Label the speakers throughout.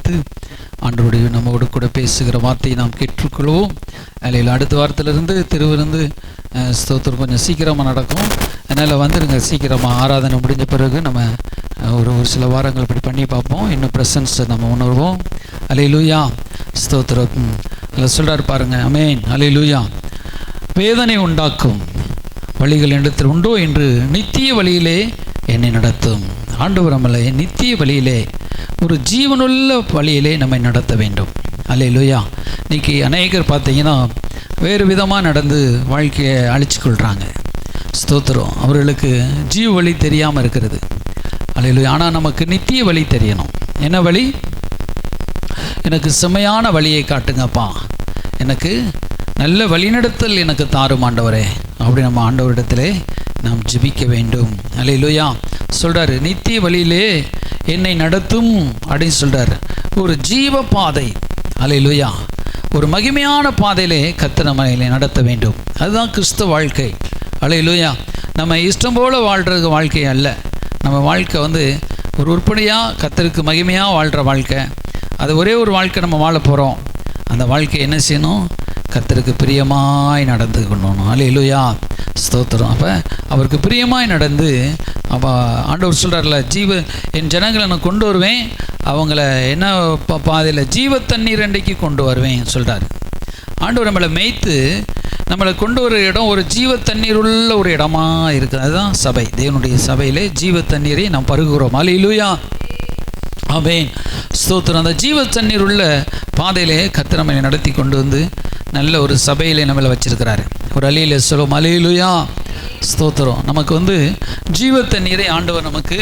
Speaker 1: வைத்து ஆண்டவருடைய நம்மோடு கூட பேசுகிற வார்த்தையை நாம் கேட்டுக்கொள்வோம். அதில் அடுத்த வாரத்திலிருந்து திருவிருந்து ஸ்தோத்திரம் கொஞ்சம் சீக்கிரமாக நடக்கும். அதனால் வந்துடுங்க சீக்கிரமாக. ஆராதனை முடிஞ்ச பிறகு நம்ம ஒரு சில வாரங்கள் இப்படி பண்ணி பார்ப்போம். இன்னும் ப்ரெசன்ஸ் நம்ம உணர்வோம். அல்லேலூயா, ஸ்தோத்திரம். அதில் சொல்கிறார் பாருங்கள், ஆமென், அல்லேலூயா. வேதனை உண்டாக்கும் வழிகள் என்னிடத்தில் உண்டோ என்று நித்திய வழியிலே என்னை நடத்தும். ஆண்டவர் நம்மளை நித்திய வழியிலே, ஒரு ஜீவனுள்ள வழியிலே நம்மை நடத்த வேண்டும். அல்லேலூயா. இன்றைக்கி அநேகர் பார்த்தீங்கன்னா வேறு விதமாக நடந்து வாழ்க்கையை அழிச்சு கொள்கிறாங்க. ஸ்தோத்திரம். அவர்களுக்கு ஜீவ வழி தெரியாமல் இருக்கிறது. அல்லேலூயா. ஆனால் நமக்கு நித்திய வழி தெரியணும். என்ன வழி? எனக்கு செம்மையான வழியை காட்டுங்கப்பா, எனக்கு நல்ல வழிநடத்தல் எனக்கு தாரும் ஆண்டவரே, அப்படி நம்ம ஆண்டவரிடத்திலே நாம் ஜெபிக்க வேண்டும். அல்லேலூயா. சொல்கிறாரு, நித்திய வழியிலே என்னை நடத்தும் அப்படின்னு சொல்கிறார். ஒரு ஜீவ பாதை, அல்லேலூயா, ஒரு மகிமையான பாதையிலே கர்த்தர் நம்மை நடத்த வேண்டும். அதுதான் கிறிஸ்தவ வாழ்க்கை. அல்லேலூயா. நம்ம இஷ்டம் போல் வாழ்கிறது வாழ்க்கை அல்ல. நம்ம வாழ்க்கை ஒரு உருப்படியாக கர்த்தருக்கு மகிமையாக வாழ்கிற வாழ்க்கை. அது ஒரே ஒரு வாழ்க்கை நம்ம வாழ போகிறோம். அந்த வாழ்க்கை என்ன செய்யணும்? கர்த்தருக்கு பிரியமாய் நடந்து கொள்ளணும். அல்லேலூயா, ஸ்தோத்திரம். அப்போ அவருக்கு பிரியமாய் நடந்து, அப்போ ஆண்டவர் சொல்கிறார்ல, என் ஜனங்களை நான் கொண்டு வருவேன், அவங்கள என்ன பாதையில் ஜீவ தண்ணீர் அண்டைக்கு கொண்டு வருவேன் சொல்கிறார். ஆண்டவர் நம்மளை மேய்த்து நம்மளை கொண்டு வர இடம் ஒரு ஜீவ தண்ணீர் உள்ள ஒரு இடமா இருக்குது. அதுதான் சபை. தேவனுடைய சபையிலே ஜீவ தண்ணீரை நாம் பருகுகிறோம். அல்லேலூயா, ஆமென், ஸ்தோத்திரம். அந்த ஜீவ தண்ணீர் உள்ள பாதையிலே கர்த்தர் நம்மை நடத்தி கொண்டு நல்ல ஒரு சபையிலே நம்மளை வச்சிருக்கிறாரு. ஒரு அல்லேலூயா சொல்லுவோம். அல்லேலூயா, ஸ்தோத்திரம். நமக்கு ஜீவ தண்ணீரை ஆண்டவர் நமக்கு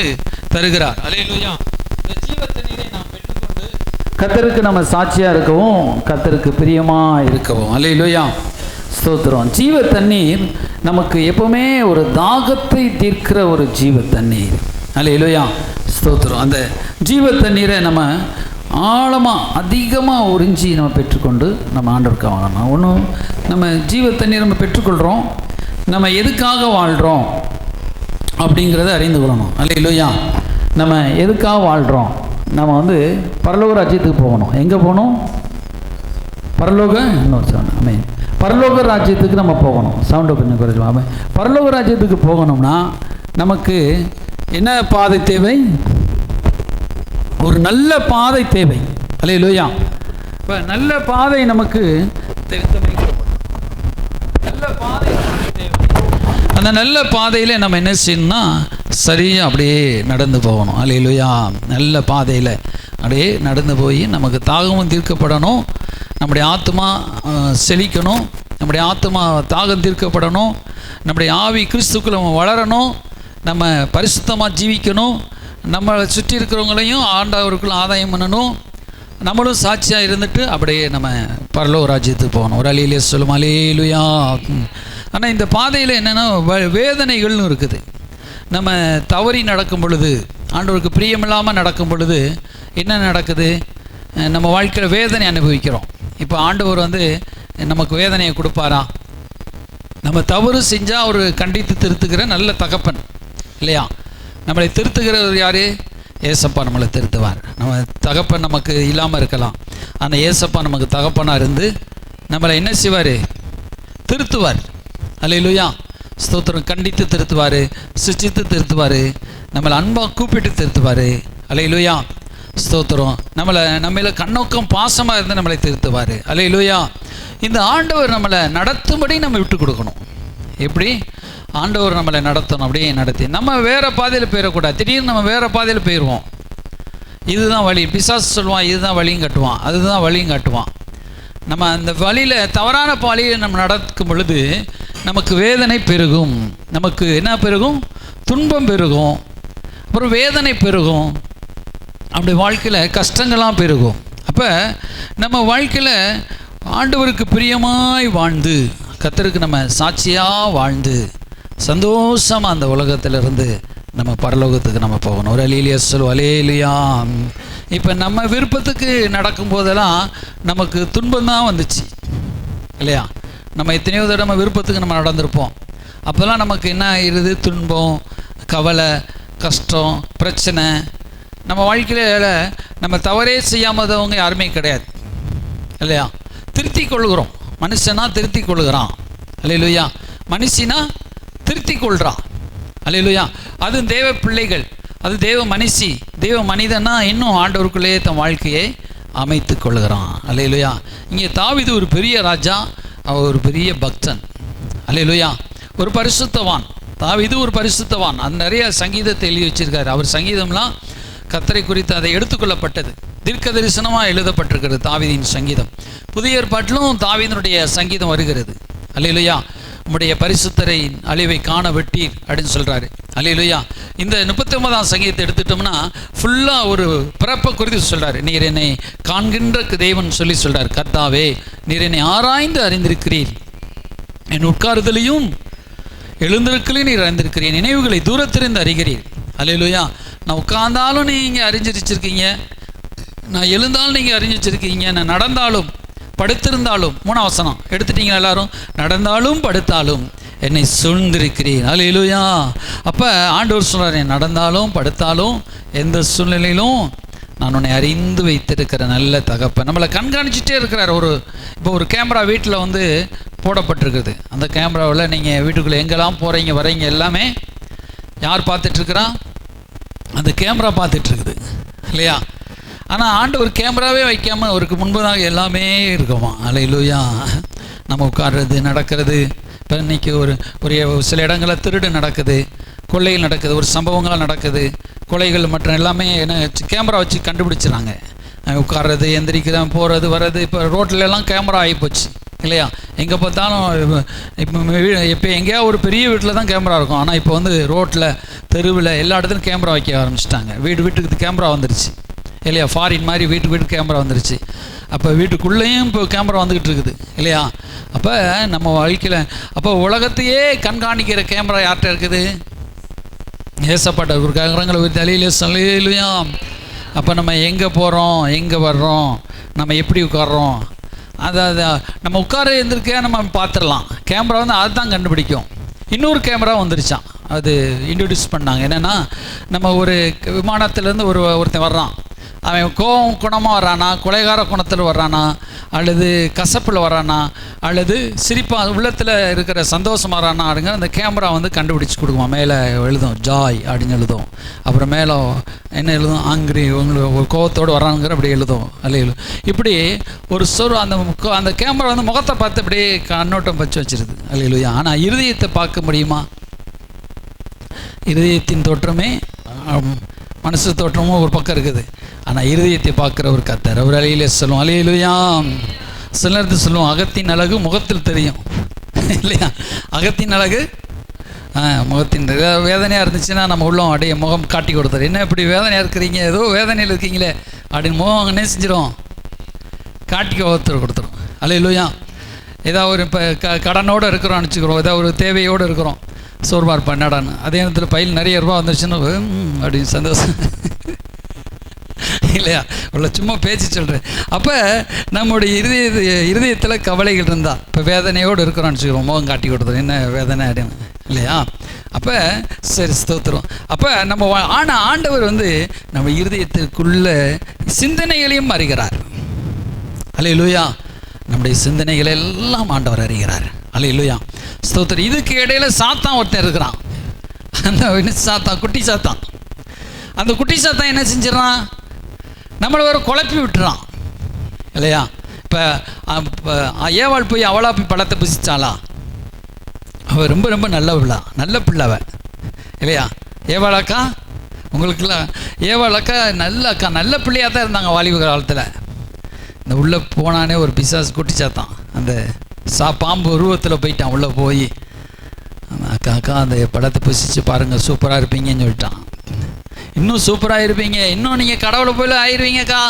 Speaker 1: தருகிறார். அல்லேலூயா. இந்த ஜீவ தண்ணீரை நாம் பெற்றுக்கொண்டு கர்த்தருக்கு நம்ம சாட்சியாக இருக்கவும், கர்த்தருக்கு பிரியமாக இருக்கவும். அல்லேலூயா, ஸ்தோத்திரம். ஜீவ தண்ணீர் நமக்கு எப்பவுமே ஒரு தாகத்தை தீர்க்கிற ஒரு ஜீவ தண்ணீர். அல்லேலூயா, ஸ்தோத்திரம். அந்த ஜீவ தண்ணீரை நம்ம ஆழமாக அதிகமாக உறிஞ்சி நம்ம பெற்றுக்கொண்டு நம்ம ஆண்டவருக்கு வாங்கணும். ஒன்றும் நம்ம ஜீவ தண்ணீர் நம்ம பெற்றுக்கொள்கிறோம், நம்ம எதுக்காக வாழ்கிறோம் அப்படிங்கிறத அறிந்து கொள்ளணும். அல்லேலூயா. நம்ம எதுக்காக வாழ்கிறோம்? நம்ம பரலோக ராஜ்யத்துக்கு போகணும். எங்கே போகணும்? பரலோக ராஜ்யத்துக்கு நம்ம போகணும். சவுண்டை கொஞ்சம் குறைச்சலாம். பரலோக ராஜ்யத்துக்கு போகணும்னா நமக்கு என்ன பாதை தேவை? ஒரு நல்ல பாதை தேவை. அல்லேலூயா. இப்போ நல்ல பாதை நமக்கு நல்ல பாதை தேவை. அந்த நல்ல பாதையில் நம்ம என்ன செய்யணும்னா சரியாக அப்படியே நடந்து போகணும். அல்லேலூயா. நல்ல பாதையில் அப்படியே நடந்து போய் நமக்கு தாகமும் தீர்க்கப்படணும், நம்முடைய ஆத்மா செழிக்கணும், நம்முடைய ஆத்மா தாகம் தீர்க்கப்படணும், நம்முடைய ஆவி கிறிஸ்துக்குள்ள நம்ம வளரணும், நம்ம பரிசுத்தமாக ஜீவிக்கணும், நம்மளை சுற்றி இருக்கிறவங்களையும் ஆண்டவருக்குள்ள ஆதாயம் பண்ணணும், நம்மளும் சாட்சியாக இருந்துட்டு அப்படியே நம்ம பரலோக ராஜ்யத்துக்கு போகணும். ஒரு அல்லேலூயா சொல்லும். அல்லேலூயா. ஆனால் இந்த பாதையில் என்னென்னா வேதனைகள்னு இருக்குது. நம்ம தவறி நடக்கும் பொழுது, ஆண்டவருக்கு பிரியமில்லாமல் நடக்கும் பொழுது என்ன நடக்குது? நம்ம வாழ்க்கையில் வேதனை அனுபவிக்கிறோம். இப்போ ஆண்டவர் நமக்கு வேதனையை கொடுப்பாரா? நம்ம தவறு செஞ்சால் அவர் கண்டித்து திருத்துக்கிற நல்ல தகப்பன் இல்லையா? நம்மளை திருத்துகிறவர் யார்? ஏசப்பா நம்மளை திருத்துவார். நம்ம தகப்பன் நமக்கு இல்லாமல் இருக்கலாம், ஆனால் ஏசப்பா நமக்கு தகப்பனாக இருந்து நம்மளை என்ன செய்வார்? திருத்துவார். அல்லேலூயா, ஸ்தோத்திரம். கண்டித்து திருத்துவார், சிச்சித்து திருத்துவார், நம்மளை அன்பாக கூப்பிட்டு திருத்துவார். அல்லேலூயா, ஸ்தோத்திரம். நம்மள கண்ணோக்கம் பாசமாக இருந்து நம்மளை திருத்துவார். அல்லேலூயா. இந்த ஆண்டவர் நம்மளை நடத்தும்படி நம்ம விட்டு கொடுக்கணும். எப்படி ஆண்டவர் நம்மளை நடத்தணும்? அப்படியே நடத்தி நம்ம வேறு பாதையில் போயிடக்கூடாது. திடீர்னு நம்ம வேறு பாதையில் போயிடுவோம். இதுதான் வழி. பிசாசு சொல்லுவான், இதுதான் வழியும் காட்டுவான், அதுதான் வழியும் காட்டுவான். நம்ம அந்த வழியில் தவறான வழியில் நம்ம நடக்கும் பொழுது நமக்கு வேதனை பெருகும். நமக்கு என்ன பெருகும்? துன்பம் பெருகும், அப்புறம் வேதனை பெருகும், அப்படி வாழ்க்கையில் கஷ்டங்கள்லாம் பெருகும். அப்போ நம்ம வாழ்க்கையில் ஆண்டவருக்கு பிரியமாய் வாழ்ந்து, கர்த்தருக்கு நம்ம சாட்சியாக வாழ்ந்து சந்தோஷமாக அந்த உலகத்திலிருந்து நம்ம பரலோகத்துக்கு நம்ம போகணும். ஒரு அல்லேலூயா சொல்லுவோம். அல்லேலூயா. இப்போ நம்ம விருப்பத்துக்கு நடக்கும்போதெல்லாம் நமக்கு துன்பம் தான் வந்துச்சு இல்லையா? நம்ம எத்தனையோ தடவை விருப்பத்துக்கு நம்ம நடந்திருப்போம். அப்போல்லாம் நமக்கு என்ன ஆகிடுது? துன்பம், கவலை, கஷ்டம், பிரச்சனை, நம்ம வாழ்க்கையில் நம்ம தவறே செய்யாமதவங்க யாருமே கிடையாது இல்லையா? திருத்தி கொள்கிறோம். மனுஷனா திருத்தி கொள்கிறான். அல்லேலூயா. மனுஷனா திருத்தி கொள்கிறான். அல்லேலூயா. அது தேவ பிள்ளைகள், அது தேவ மனுஷி, தேவ மனிதனா இன்னும் ஆண்டவருக்குள்ளேயே தன் வாழ்க்கையை அமைத்து கொள்கிறான். அல்லேலூயா. இங்கே தாவீது ஒரு பெரிய ராஜா, அவர் ஒரு பெரிய பக்தன். அல்லேலூயா. ஒரு பரிசுத்தவான். தாவீது ஒரு பரிசுத்தவான். அது நிறைய சங்கீதத்தை எழுதி வச்சிருக்காரு. அவர் சங்கீதம்லாம் கர்த்தரை குறித்து அதை எடுத்துக்கொள்ளப்பட்டது, தீர்க்க தரிசனமாக எழுதப்பட்டிருக்கிறது தாவீதின் சங்கீதம். புதிய ஏற்பாட்டிலும் தாவீதினுடைய சங்கீதம் வருகிறது. அல்லேலூயா. உம்முடைய பரிசுத்தரை அழிவை காண வெட்டீர் அப்படின்னு சொல்கிறாரு. அல்லேலூயா. இந்த 39ஆம் சங்கீதத்தை எடுத்துட்டோம்னா ஃபுல்லாக ஒரு பிறப்பை குறித்து சொல்கிறார். நீர் என்னை காண்கின்ற தேவன் சொல்லி சொல்கிறார். கர்த்தாவே, நீர் என்னை ஆராய்ந்து அறிந்திருக்கிறீர், என் உட்காருதலையும் எழுந்திருக்கலையும் நீர் அறிந்திருக்கிறீர், நினைவுகளை தூரத்திலிருந்து அறிகிறீர். அல்லேலூயா. நான் உட்கார்ந்தாலும் நீங்கள் அறிஞ்சு வச்சிருக்கீங்க, நான் எழுந்தாலும் நீங்கள் அறிஞ்சு வச்சிருக்கீங்க, நான் நடந்தாலும் படுத்திருந்தாலும். 3ஆம் வசனம் எடுத்துட்டீங்களா எல்லாரும்? நடந்தாலும் படுத்தாலும் என்னை சூழ்ந்திருக்கிறீர். அல்லேலூயா. அப்போ ஆண்டவர் சொல்கிறார், நடந்தாலும் படுத்தாலும் எந்த சூழ்நிலையிலும் நான் உன்னை அறிந்து வைத்திருக்கிற நல்ல தகப்பன். நம்மளை கண்காணிச்சிட்டே இருக்கிறார். இப்போ ஒரு கேமரா வீட்டில் வந்து போடப்பட்டிருக்குது. அந்த கேமராவில் நீங்கள் வீட்டுக்குள்ளே எங்கெல்லாம் போகிறீங்க வரீங்க எல்லாமே யார் பார்த்துட்ருக்குறா? அந்த கேமரா பார்த்துட்ருக்குது இல்லையா? ஆனால் ஆண்டவர் கேமராவே வைக்காமல் அவருக்கு முன்பதாக எல்லாமே இருக்குமா. அல்லேலூயா. நம்ம உட்கார்றது, நடக்கிறது. இப்போ இன்றைக்கி ஒரு சில இடங்களில் திருடு நடக்குது, கொள்ளைகள் நடக்குது, ஒரு சம்பவங்களாக நடக்குது, கொலைகள் மற்ற எல்லாமே என்ன கேமரா வச்சு கண்டுபிடிச்சிடறாங்க. உட்கார்றது, எந்திரிக்கிறான், போகிறது வர்றது. இப்போ ரோட்லலாம் கேமரா ஆகிப்போச்சு இல்லையா? எங்கே பார்த்தாலும் இப்போ எங்கேயா ஒரு பெரிய வீட்டில் தான் கேமரா இருக்கும். ஆனால் இப்போ வந்து ரோட்டில், தெருவில், எல்லா இடத்துலையும் கேமரா வைக்க ஆரம்பிச்சிட்டாங்க. வீட்டுக்கு கேமரா வந்துருச்சு இல்லையா? ஃபாரின் மாதிரி வீட்டுக்கு கேமரா வந்துருச்சு. அப்போ வீட்டுக்குள்ளேயும் இப்போ கேமரா வந்துக்கிட்டு இருக்குது இல்லையா? அப்போ நம்ம வாழ்க்கையில் அப்போ உலகத்தையே கண்காணிக்கிற கேமரா யார்கிட்ட இருக்குது? ஏசப்பாட்ட ஒரு கரங்களை ஒரு தலையிலே சொல்லையிலையா. அப்போ நம்ம எங்கே போகிறோம், எங்கே வர்றோம், நம்ம எப்படி உட்கார்றோம், அதை நம்ம உட்கார இருந்திருக்கே நம்ம பார்த்துடலாம். கேமரா வந்து அதுதான் கண்டுபிடிக்கும். இன்னொரு கேமரா வந்துருச்சான், அது இன்ட்ரடியூஸ் பண்ணாங்க. என்னென்னா, நம்ம ஒரு விமானத்துலேருந்து ஒருத்தன் வர்றான், அவன் குணமாக வர்றானா, கொலைகார குணத்தில் வர்றானா, அல்லது கசப்பில் வர்றானா, அல்லது சிரிப்பாக உள்ளத்தில் இருக்கிற சந்தோஷமாக வர்றானா அப்படிங்கிற அந்த கேமரா வந்து கண்டுபிடிச்சி கொடுக்குமா. மேலே எழுதும் ஜாய் அப்படின்னு எழுதும். அப்புறம் மேலே என்ன எழுதும்? ஆங்கிரி, உங்களுக்கு ஒரு கோவத்தோடு வர்றாங்கிற அப்படி எழுதும். அல்ல இப்படி ஒரு அந்த கேமரா வந்து முகத்தை பார்த்து அப்படியே கண்ணோட்டம் வச்சு வச்சிருது. அல்லையா? ஆனால் இருதயத்தை பார்க்க முடியுமா? இருதயத்தின் தோற்றமே மனசு தோற்றமும் ஒரு பக்கம் இருக்குது. ஆனால் இருதயத்தை பார்க்குற ஒரு கர்த்தர், அவர் அலையிலே சொல்லுவோம். அல்லேலூயா. சில நேரத்தில் சொல்லுவோம், அகத்தின் அழகு முகத்தில் தெரியும் இல்லையா? அகத்தின் அழகு முகத்தின் வேதனையாக இருந்துச்சுன்னா நம்ம உள்ளோம் அப்படியே முகம் காட்டி கொடுத்தாரு. என்ன இப்படி வேதனையாக இருக்கிறீங்க, ஏதோ வேதனையில் இருக்கீங்களே அப்படின்னு முகம் என்ன செஞ்சிடும்? காட்டி கொடுத்துரும். அல்லேலூயா. ஏதாவது ஒரு இப்போ கடனோடு இருக்கிறோம்னு வச்சுக்கிறோம், ஏதாவது ஒரு தேவையோடு இருக்கிறோம், சோர்வாக இருப்பா என்னடான்னு. அதே நேரத்தில் பையில் நிறைய ரூபா வந்துருச்சுன்னு அப்படின்னு சந்தோஷம் இல்லையா? உள்ள சும்மா பேச்சு சொல்கிறேன். அப்போ நம்முடைய இருதயத்தில் கவலைகள் இருந்தால், இப்போ வேதனையோடு இருக்கிறோன்னு வச்சுக்கிறோம், முகம் காட்டி கொடுத்துரும், என்ன வேதனை அப்படின்னு இல்லையா? அப்போ சரி, ஸ்தோத்திரம். அப்போ நம்ம ஆனால் ஆண்டவர் வந்து நம்ம இருதயத்திற்குள்ள சிந்தனைகளையும் அறிகிறார். அல்லேலூயா. நம்முடைய சிந்தனைகளை எல்லாம் ஆண்டவர் அறிகிறார். அல்லேலூயா. ஸ்தோத்திரம். இதுக்கு இடையில சாத்தான் ஒருத்தன் இருக்கிறான். அந்த சாத்தான், குட்டி சாத்தான். அந்த குட்டி சாத்தான் என்ன செஞ்சிடறான்? நம்மளை வேறு குழப்பி விட்டுறான் இல்லையா? இப்போ ஏவாள் போய் அவளா போய் பழத்தை புசிச்சாளா? அவள் ரொம்ப ரொம்ப நல்ல பிள்ளைவ இல்லையா? ஏவாளக்கா, உங்களுக்குலாம் ஏவாளக்கா நல்ல பிள்ளையாக தான் இருந்தாங்க வாலிப காலத்தில். இந்த உள்ளே போனானே ஒரு பிசாசு குட்டி சாத்தான், அந்த பாம்பு உருவத்தில் போயிட்டான். உள்ளே போய் அக்கா அந்த படத்தை புசிச்சு பாருங்கள், சூப்பராக இருப்பீங்கன்னு சொல்லிட்டான். இன்னும் சூப்பராக இருப்பீங்க, இன்னும் நீங்கள் கடவுளை போல ஆயிடுவீங்கக்கா.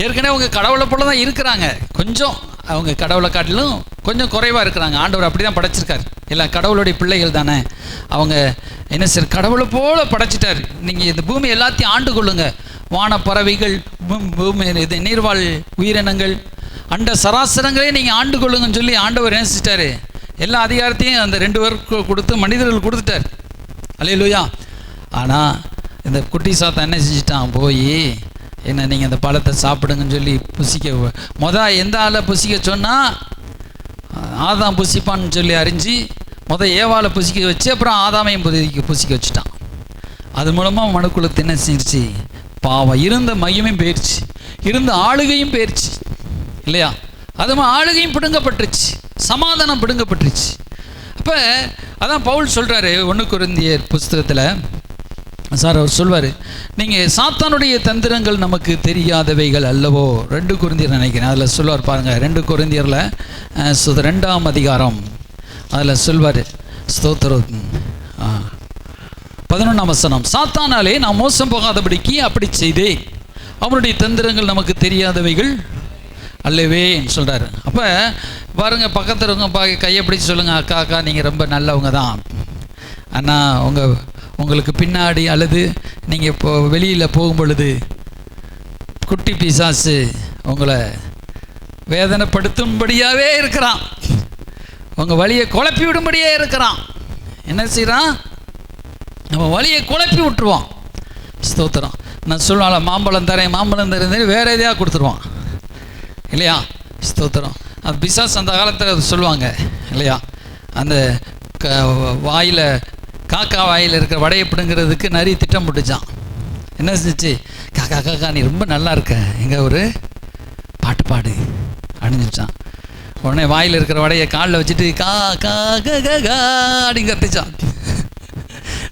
Speaker 1: ஏற்கனவே அவங்க கடவுளை போல தான் இருக்கிறாங்க, கொஞ்சம் அவங்க கடவுளை காட்டிலும் கொஞ்சம் குறைவாக இருக்கிறாங்க. ஆண்டவர் அப்படி தான் படைச்சிருக்காரு. எல்லாம் கடவுளுடைய பிள்ளைகள் தானே அவங்க. என்ன சார், கடவுளை போல படைச்சிட்டார். நீங்கள் இந்த பூமி எல்லாத்தையும் ஆண்டு கொள்ளுங்க, வான பறவைகள், பூமி இது நீர்வாழ் உயிரினங்கள், அண்ட சராசரங்களே நீங்கள் ஆண்டு கொள்ளுங்கன்னு சொல்லி ஆண்டவர் என்ன செஞ்சிட்டாரு? எல்லா அதிகாரத்தையும் அந்த 2 பேருக்கு கொடுத்து மனிதர்கள் கொடுத்துட்டார். அல்லேலூயா. ஆனால் இந்த குட்டி சாத்தா என்ன செஞ்சிட்டான், போய் என்ன நீங்கள் இந்த பழத்தை சாப்பிடுங்கன்னு சொல்லி புசிக்க எந்த ஆளை புசிக்க சொன்னால் ஆதாம் புசிப்பான்னு சொல்லி அறிஞ்சு ஏவாளை புசிக்க வச்சு அப்புறம் ஆதாமையும் புசிக்க வச்சுட்டான். அது மூலமாக மனுக்குலத்தை என்ன செஞ்சிருச்சு, பாவம் இருந்த மகிமையும் போயிடுச்சு, இருந்த ஆளுகையும் போயிடுச்சு இல்லையா. அது ஆளுகையும் பிடுங்கப்பட்டுருச்சு, சமாதானம் பிடுங்கப்பட்டுருச்சு. அப்போ அதான் பவுல் சொல்கிறாரு 1 கொரிந்தியர் புஸ்தகத்தில் அவர் சொல்வார், நீங்கள் சாத்தானுடைய தந்திரங்கள் நமக்கு தெரியாதவைகள் அல்லவோ. 2 கொரிந்தியர் நினைக்கிறேன், அதில் சொல்வார் பாருங்கள். 2 கொரிந்தியரில் 2ஆம் அதிகாரம் அதில் சொல்வார், ஸ்தோத்திரம் 11ஆம் வசனம், சாத்தானாலே நான் மோசம் போகாதபடிக்கு அப்படி செய்தேன், அவனுடைய தந்திரங்கள் நமக்கு தெரியாதவைகள் அல்லவேன்னு சொல்கிறாரு. அப்போ பாருங்கள், பக்கத்தில் இருக்கவங்க கையை பிடிச்சி சொல்லுங்கள், அக்கா அக்கா நீங்கள் ரொம்ப நல்லவங்க தான், ஆனால் உங்களுக்கு பின்னாடி அல்லது நீங்கள் இப்போ வெளியில் போகும் பொழுது குட்டி பிசாசு உங்களை வேதனைப்படுத்தும்படியாகவே இருக்கிறான், உங்கள் வழியை குழப்பி விடும்படியே இருக்கிறான். என்ன செய்கிறான், நம்ம வழியை குழப்பி விட்டுருவான். ஸ்தோத்திரம். நான் சொல்லுவாள் மாம்பழம் தரேன் வேறு எதையாக கொடுத்துருவான் இல்லையா. ஸ்தோத்திரம். அது பிசாஸ் அந்த காலத்தில் அது சொல்லுவாங்க இல்லையா. அந்த வாயில் காக்கா வாயில் இருக்கிற வடையை பிடுங்கிறதுக்கு நிறைய திட்டம் போட்டுச்சான். என்ன செஞ்சிச்சு, காக்கா காக்கா நீ ரொம்ப நல்லா இருக்க, எங்கே ஒரு பாட்டு பாடு அணிஞ்சிச்சான். உடனே வாயில் இருக்கிற வடையை காலில் வச்சுட்டு கா கா கா அப்படின்னு கத்துச்சான்.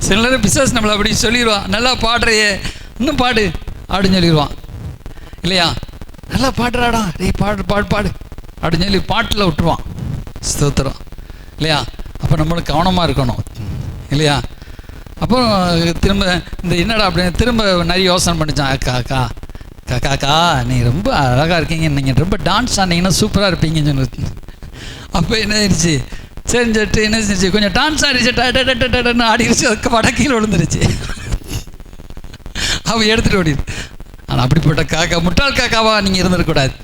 Speaker 1: சில நேரம் பிசாஸ் நம்மளை அப்படி சொல்லிடுவான், நல்லா பாடுறையே இன்னும் பாடு அப்படின்னு சொல்லிடுவான் இல்லையா. நல்லா பாடுறாடா டேய் பாடு பாடு பாடு அப்படின்னு சொல்லி பாட்டில் விட்டுருவான். ஸ்தோத்திரம் இல்லையா. அப்போ நம்மளுக்கு கவனமாக இருக்கணும் இல்லையா. அப்புறம் திரும்ப இந்த என்னடா அப்படின்னு திரும்ப நிறைய யோசனை பண்ணிச்சான், அக்கா அக்கா காக்கா அக்கா நீ ரொம்ப அழகாக இருக்கீங்க, நீங்கள் ரொம்ப டான்ஸ் ஆனீங்கன்னா சூப்பராக இருப்பீங்கன்னு சொன்னது. அப்போ என்ன ஆயிடுச்சு, சரிஞ்சிட்டு என்ன செஞ்சு கொஞ்சம் டான்ஸ் ஆடிச்சு, ஆடிடுச்சு, அதுக்கு வடக்கையில் விழுந்துருச்சு. அவள் எடுத்துகிட்டு ஓடிடு. ஆனால் அப்படிப்பட்ட காக்கா முட்டாள் காக்காவா நீங்கள் இருந்துடக்கூடாது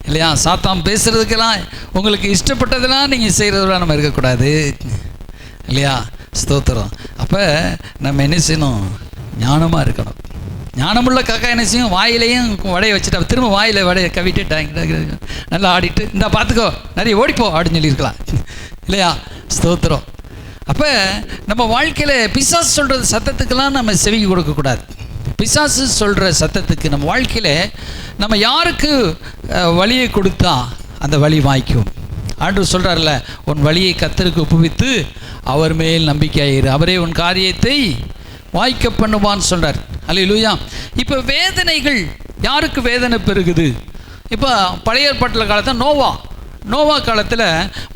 Speaker 1: இல்லையா. சாத்தான் பேசுகிறதுக்கெல்லாம் உங்களுக்கு இஷ்டப்பட்டதெல்லாம் நீங்கள் செய்கிறதெல்லாம் நம்ம இருக்கக்கூடாது இல்லையா. ஸ்தோத்திரம். அப்போ நம்ம என்ன செய்யணும், ஞானமாக இருக்கணும். ஞானமுள்ள காக்கா என்ன செய்யும், வாயிலையும் வடையை வச்சுட்டு திரும்ப வாயில் வடையை கவிட்டு நல்லா ஆடிட்டு இந்த பார்த்துக்கோ நிறைய ஓடிப்போ அப்படின்னு சொல்லியிருக்கலாம் இல்லையா. ஸ்தோத்திரம். அப்போ நம்ம வாழ்க்கையில் பிசாசு சொல்கிற சத்தத்துக்கெல்லாம் நம்ம செவி கொடுக்கக்கூடாது. பிசாசு சொல்கிற சத்தத்துக்கு நம்ம வாழ்க்கையில் நம்ம யாருக்கு வழியை கொடுத்தா அந்த வழி வாய்க்கும். ஆண்டவர் சொல்கிறார்ல, உன் வழியை கர்த்தருக்கு ஒப்புவித்து அவர் மேல் நம்பிக்கையாயிரு, அவரே உன் காரியத்தை வாய்க்க பண்ணுவான்னு சொல்கிறார். அல்லேலூயா. இப்போ வேதனைகள் யாருக்கு வேதனை பெருகுது. இப்போ பழைய ஏற்பாட்டில் காலத்தில் நோவா காலத்தில்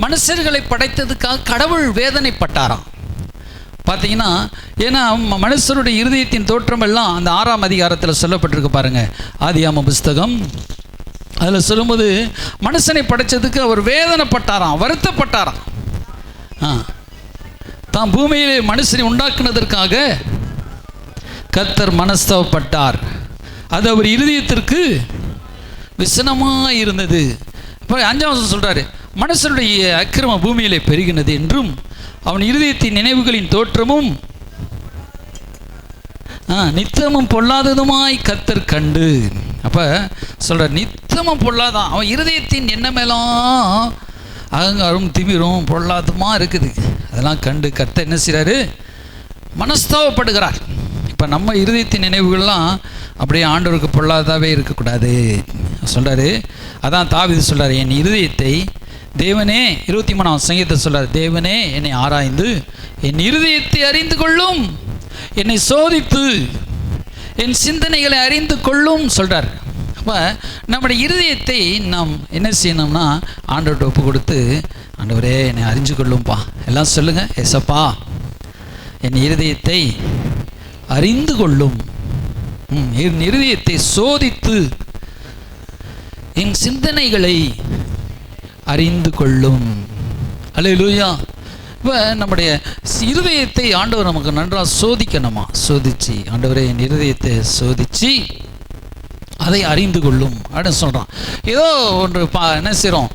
Speaker 1: மனுஷர்களை படைத்ததுக்காக கடவுள் வேதனைப்பட்டாராம். பார்த்தீங்கன்னா, ஏன்னா மனுஷருடைய இருதயத்தின் தோற்றம் எல்லாம் அந்த 6ஆம் அதிகாரத்தில் சொல்லப்பட்டிருக்கு பாருங்கள், ஆதியாகம புஸ்தகம். அதில் சொல்லும்போது மனுஷனை படைத்ததுக்கு அவர் வேதனைப்பட்டாராம், வருத்தப்பட்டாராம். தான் பூமியிலே மனுஷனை உண்டாக்குனதற்காக கர்த்தர் மனஸ்தாபப்பட்டார், அது அவர் இருதயத்திற்கு விசனமாக இருந்தது. இப்போ 5ஆம் வசனம் சொல்கிறாரு, மனுஷனுடைய அக்கிரம பூமியிலே பெருகினது என்றும் அவன் இருதயத்தின் நினைவுகளின் தோற்றமும் நித்தமும் பொல்லாததுமாய் கர்த்தர் கண்டு. அப்போ சொல்கிற நித்தமும் பொல்லாதான், அவன் இருதயத்தின் எண்ணமெல்லாம் அகங்காரம் திமிரும் பொல்லாதமா இருக்குது, அதெல்லாம் கண்டு கர்த்தர் என்ன செய்கிறாரு, மனஸ்தாபப்படுகிறார். இப்போ நம்ம இருதயத்தின் நினைவுகள்லாம் அப்படியே ஆண்டவருக்கு பொல்லாதாவே இருக்கக்கூடாது சொல்கிறாரு. அதான் தாவீது சொல்கிறார், என் இருதயத்தை தேவனே 23ஆம் சங்கீதத்தை சொல்கிறார், தேவனே என்னை ஆராய்ந்து என் இருதயத்தை அறிந்து கொள்ளும், என்னை சோதித்து என் சிந்தனைகளை அறிந்து கொள்ளும் சொல்கிறார். அப்போ நம்முடைய இருதயத்தை நாம் என்ன செய்யணும்னா ஆண்டவர்கிட்ட ஒப்பு கொடுத்து, ஆண்டவரே என்னை அறிஞ்சு கொள்ளும்பா, எல்லாம் சொல்லுங்கள், ஏசப்பா என் இருதயத்தை அறிந்து கொள்ளும், என் இருதயத்தை சோதித்து என் சிந்தனைகளை அறிந்து கொள்ளும். அல்லேலூயா. இப்போ நம்முடைய இருதயத்தை ஆண்டவர் நமக்கு நன்றாக சோதிக்கணுமா, சோதிச்சு ஆண்டவரே என் இருதயத்தை சோதித்து அதை அறிந்து கொள்ளும் அப்படின்னு சொல்கிறான். ஏதோ ஒன்று என்ன செய்கிறோம்,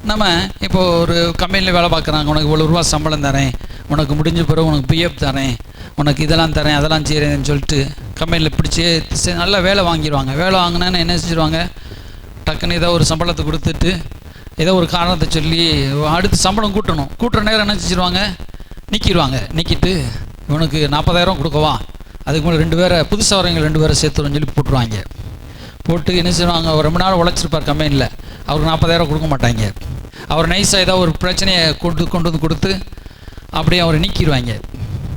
Speaker 1: நம்ம இப்போ ஒரு கம்பெனியில் வேலை பார்க்குறாங்க, உனக்கு இவ்வளோ ரூபா சம்பளம் தரேன், உனக்கு முடிஞ்ச பிறகு உனக்கு பிஎஃப் தரேன், உனக்கு இதெல்லாம் தரேன், அதெல்லாம் செய்கிறேன்னு சொல்லிட்டு கம்பெனியில் பிடிச்சி நல்லா வேலை வாங்கிடுவாங்க. வேலை வாங்கினேன்னு என்ன செஞ்சுருவாங்க, டக்குன்னு ஏதோ ஒரு சம்பளத்தை கொடுத்துட்டு ஏதோ ஒரு காரணத்தை சொல்லி அடுத்து சம்பளம் கூட்டுற நேரம் என்ன செஞ்சுருவாங்க, நிற்கிட்டு இவனுக்கு 40,000 கொடுக்கவா, அதுக்கு முன்னாடி 2 பேரை புதுசாக வரவங்க 2 பேரை சேர்த்துருன்னு சொல்லி போட்டுருவாங்க. போட்டு என்ன செய்வாங்க, அவர் ரொம்ப நாள் உழைச்சிருப்பார் கம்பெனியில், அவருக்கு 40,000 கொடுக்க மாட்டாங்க. அவர் நைஸாக ஏதோ ஒரு பிரச்சனையை கொண்டு வந்து கொடுத்து அப்படியே அவரை நீக்கிடுவாங்க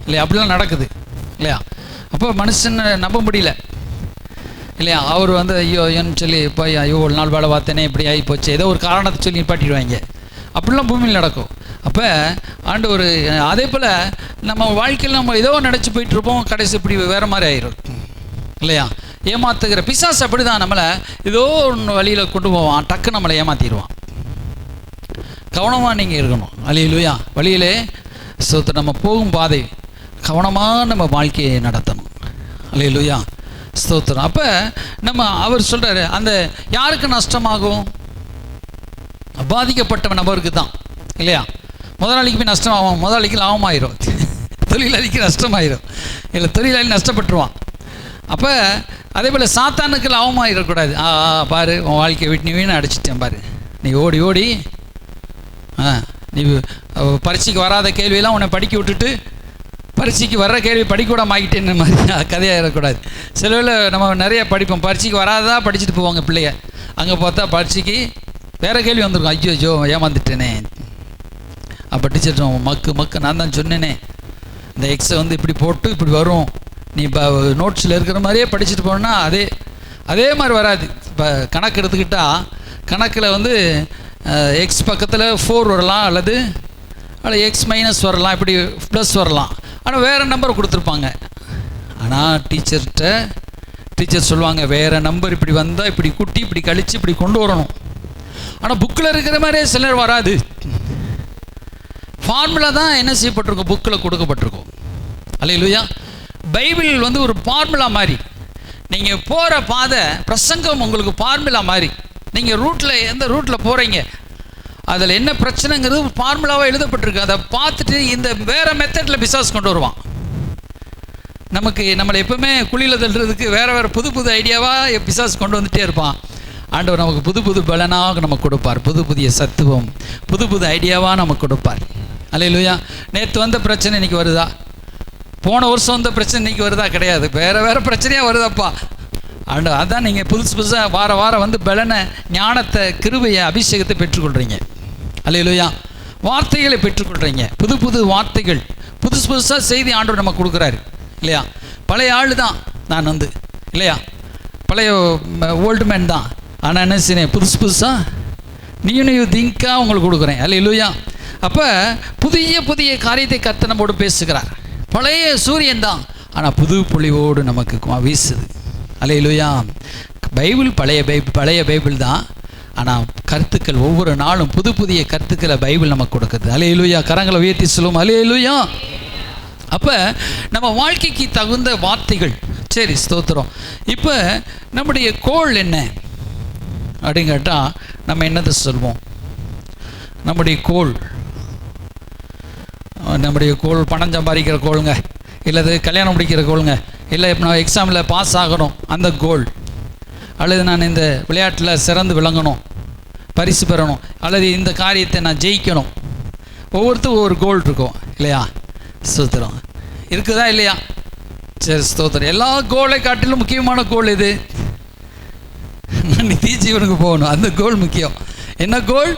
Speaker 1: இல்லையா. அப்படிலாம் நடக்குது இல்லையா. அப்போ மனுஷனை நம்ப முடியல இல்லையா. அவர் வந்து ஐயோன்னு சொல்லி இப்போ ஐயோ ஒரு நாள் வேலை பார்த்தேனே இப்படி ஆகி போச்சு, ஏதோ ஒரு காரணத்தை சொல்லி நிப்பாட்டிடுவாங்க. அப்படிலாம் பூமியில் நடக்கும். அப்போ ஆண்டவர் அதே போல் நம்ம வாழ்க்கையில் நம்ம ஏதோ நினச்சி போயிட்டுருப்போம், கடைசி இப்படி வேறு மாதிரி ஆயிரும் இல்லையா. ஏமாத்துகிற பிசாசு அப்படி தான் நம்மளை ஏதோ ஒன்று வழியில் கொண்டு போவான், டக்கு நம்மளை ஏமாற்றிடுவான். கவனமாக நீங்கள் இருக்கணும். அல்லேலூயா. வழியிலே நம்ம போகும் பாதை கவனமாக நம்ம வாழ்க்கையை நடத்தணும். அல்லேலூயா, ஸ்தோத்திரம். அப்போ அவர் சொல்கிறாரு, அந்த யாருக்கு நஷ்டமாகும், பாதிக்கப்பட்ட நபருக்கு தான் இல்லையா. முதலாளிக்கு போய் நஷ்டமாகும், முதலாளிக்கு லாபமாயிரும், தொழிலாளிக்கு நஷ்டமாயிரும் இல்லை, தொழிலாளி நஷ்டப்பட்டுருவான். அப்போ அதே போல் சாத்தானுக்கு லாபமாகிடக்கூடாது. பாரு உன் வாழ்க்கையை விட்டு நீ வீணை அடிச்சிட்டேன் பாரு, நீ ஓடி நீ பரீட்சைக்கு வராத கேள்வியெல்லாம் உன்னை படிக்க விட்டுட்டு பரீட்சைக்கு வர்ற கேள்வி படிக்கூடாம ஆகிட்டேன்னு மாதிரி கதையாகிடக்கூடாது. சில வேளை நம்ம நிறைய படிப்போம், பரீட்சைக்கு வராதா படிச்சுட்டு போவாங்க பிள்ளைங்க. அங்கே பார்த்தா பரீட்சைக்கு வேறு கேள்வி வந்திருக்கும், ஐயோ ஏமாந்துட்டேனே. அப்போ டீச்சர் மக்கு நான் தான் சொன்னேனே, இந்த எக்ஸை வந்து இப்படி போட்டு இப்படி வரும், நீ இப்போ நோட்ஸில் இருக்கிற மாதிரியே படிச்சுட்டு போனா அதே மாதிரி வராது. இப்போ கணக்கு எடுத்துக்கிட்டால் கணக்கில் வந்து எக்ஸ் பக்கத்தில் 4 வரலாம், அல்லது எக்ஸ் மைனஸ் வரலாம், இப்படி ப்ளஸ் வரலாம். ஆனால் வேறு நம்பர் கொடுத்துருப்பாங்க. ஆனால் டீச்சர் சொல்லுவாங்க, வேறு நம்பர் இப்படி வந்தால் இப்படி கூட்டி இப்படி கழித்து இப்படி கொண்டு வரணும். ஆனால் புக்கில் இருக்கிற மாதிரியே சிலர் வராது. ஃபார்முலா தான் என்ன செய்யப்பட்டிருக்கும், புக்கில் கொடுக்கப்பட்டிருக்கும். அல்லேலூயா. பைபிள் வந்து ஒரு ஃபார்முலா மாதிரி, நீங்கள் போகிற பாதை பிரசங்கம் உங்களுக்கு ஃபார்முலா மாதிரி. நீங்கள் எந்த ரூட்டில் போகிறீங்க, அதில் என்ன பிரச்சனைங்கிறது ஃபார்முலாவாக எழுதப்பட்டிருக்கு. அதை பார்த்துட்டு இந்த வேறு மெத்தடில் பிசாஸ் கொண்டு வருவான். நம்மளை எப்பவுமே குழியில் தள்ளுறதுக்கு வேறு புது ஐடியாவாக பிசாஸ் கொண்டு வந்துகிட்டே இருப்பான். ஆண்டவர் நமக்கு புது பலனாக நமக்கு கொடுப்பார், புதிய சத்துவம், புது ஐடியாவாக நமக்கு கொடுப்பார். அல்லேலூயா. நேற்று வந்த பிரச்சனை இன்றைக்கி வருதா, போன வருஷம் வந்த பிரச்சனை இன்றைக்கி வருதா, கிடையாது. வேறு பிரச்சனையாக வருதாப்பா. அதான் நீங்கள் புதுசாக வாரம் வந்து பலனை, ஞானத்தை, கிருபையை, அபிஷேகத்தை பெற்றுக்கொள்கிறீங்க. அல்லேலூயா. வார்த்தைகளை பெற்றுக்கொள்கிறீங்க, புது வார்த்தைகள், புதுசாக செய்தி ஆண்டவர் நமக்கு கொடுக்குறாரு இல்லையா. பழைய ஆள் தான் நான் வந்து இல்லையா, பழைய ஓல்டு மேன் தான். ஆனால் என்ன செய்யணும், புதுசாக நியூ திங்காக உங்களுக்கு கொடுக்குறேன். அல்லேலூயா. அப்போ புதிய காரியத்தை கர்த்தர் நம்மோடு பேசுகிறார். பழைய சூரியன் தான், ஆனால் புது பொழிவோடு நமக்கு வீசுது. அல்லேலூயா. பைபிள் பழைய பைபிள் தான், ஆனால் கருத்துக்கள் ஒவ்வொரு நாளும் புதிய கருத்துக்களை பைபிள் நமக்கு கொடுக்குது. அல்லேலூயா. கரங்களை உயர்த்தி சொல்லுவோம், அல்லேலூயா. அப்போ நம்ம வாழ்க்கைக்கு தகுந்த வார்த்தைகள். சரி, ஸ்தோத்திரம். இப்போ நம்முடைய கோல் என்ன அப்படின்னு கேட்டால் நம்ம என்னத்தை சொல்வோம், நம்முடைய கோல் பணம் சம்பாதிக்கிற கோளுங்க, இல்லது கல்யாணம் முடிக்கிற கோளுங்க, இல்லை இப்போ நான் எக்ஸாமில் பாஸ் ஆகணும் அந்த கோல், அல்லது நான் இந்த விளையாட்டில் சிறந்து விளங்கணும், பரிசு பெறணும், அல்லது இந்த காரியத்தை நான் ஜெயிக்கணும். ஒவ்வொருத்தரும் ஒவ்வொரு கோல் இருக்கும் இல்லையா. ஸ்தோத்திரம். இருக்குதா இல்லையா? சரி, ஸ்தோத்திரம். எல்லா கோலை காட்டிலும் முக்கியமான கோல் இது, நான் நித்திய ஜீவனுக்கு போகணும். அந்த கோல் முக்கியம். என்ன கோல்?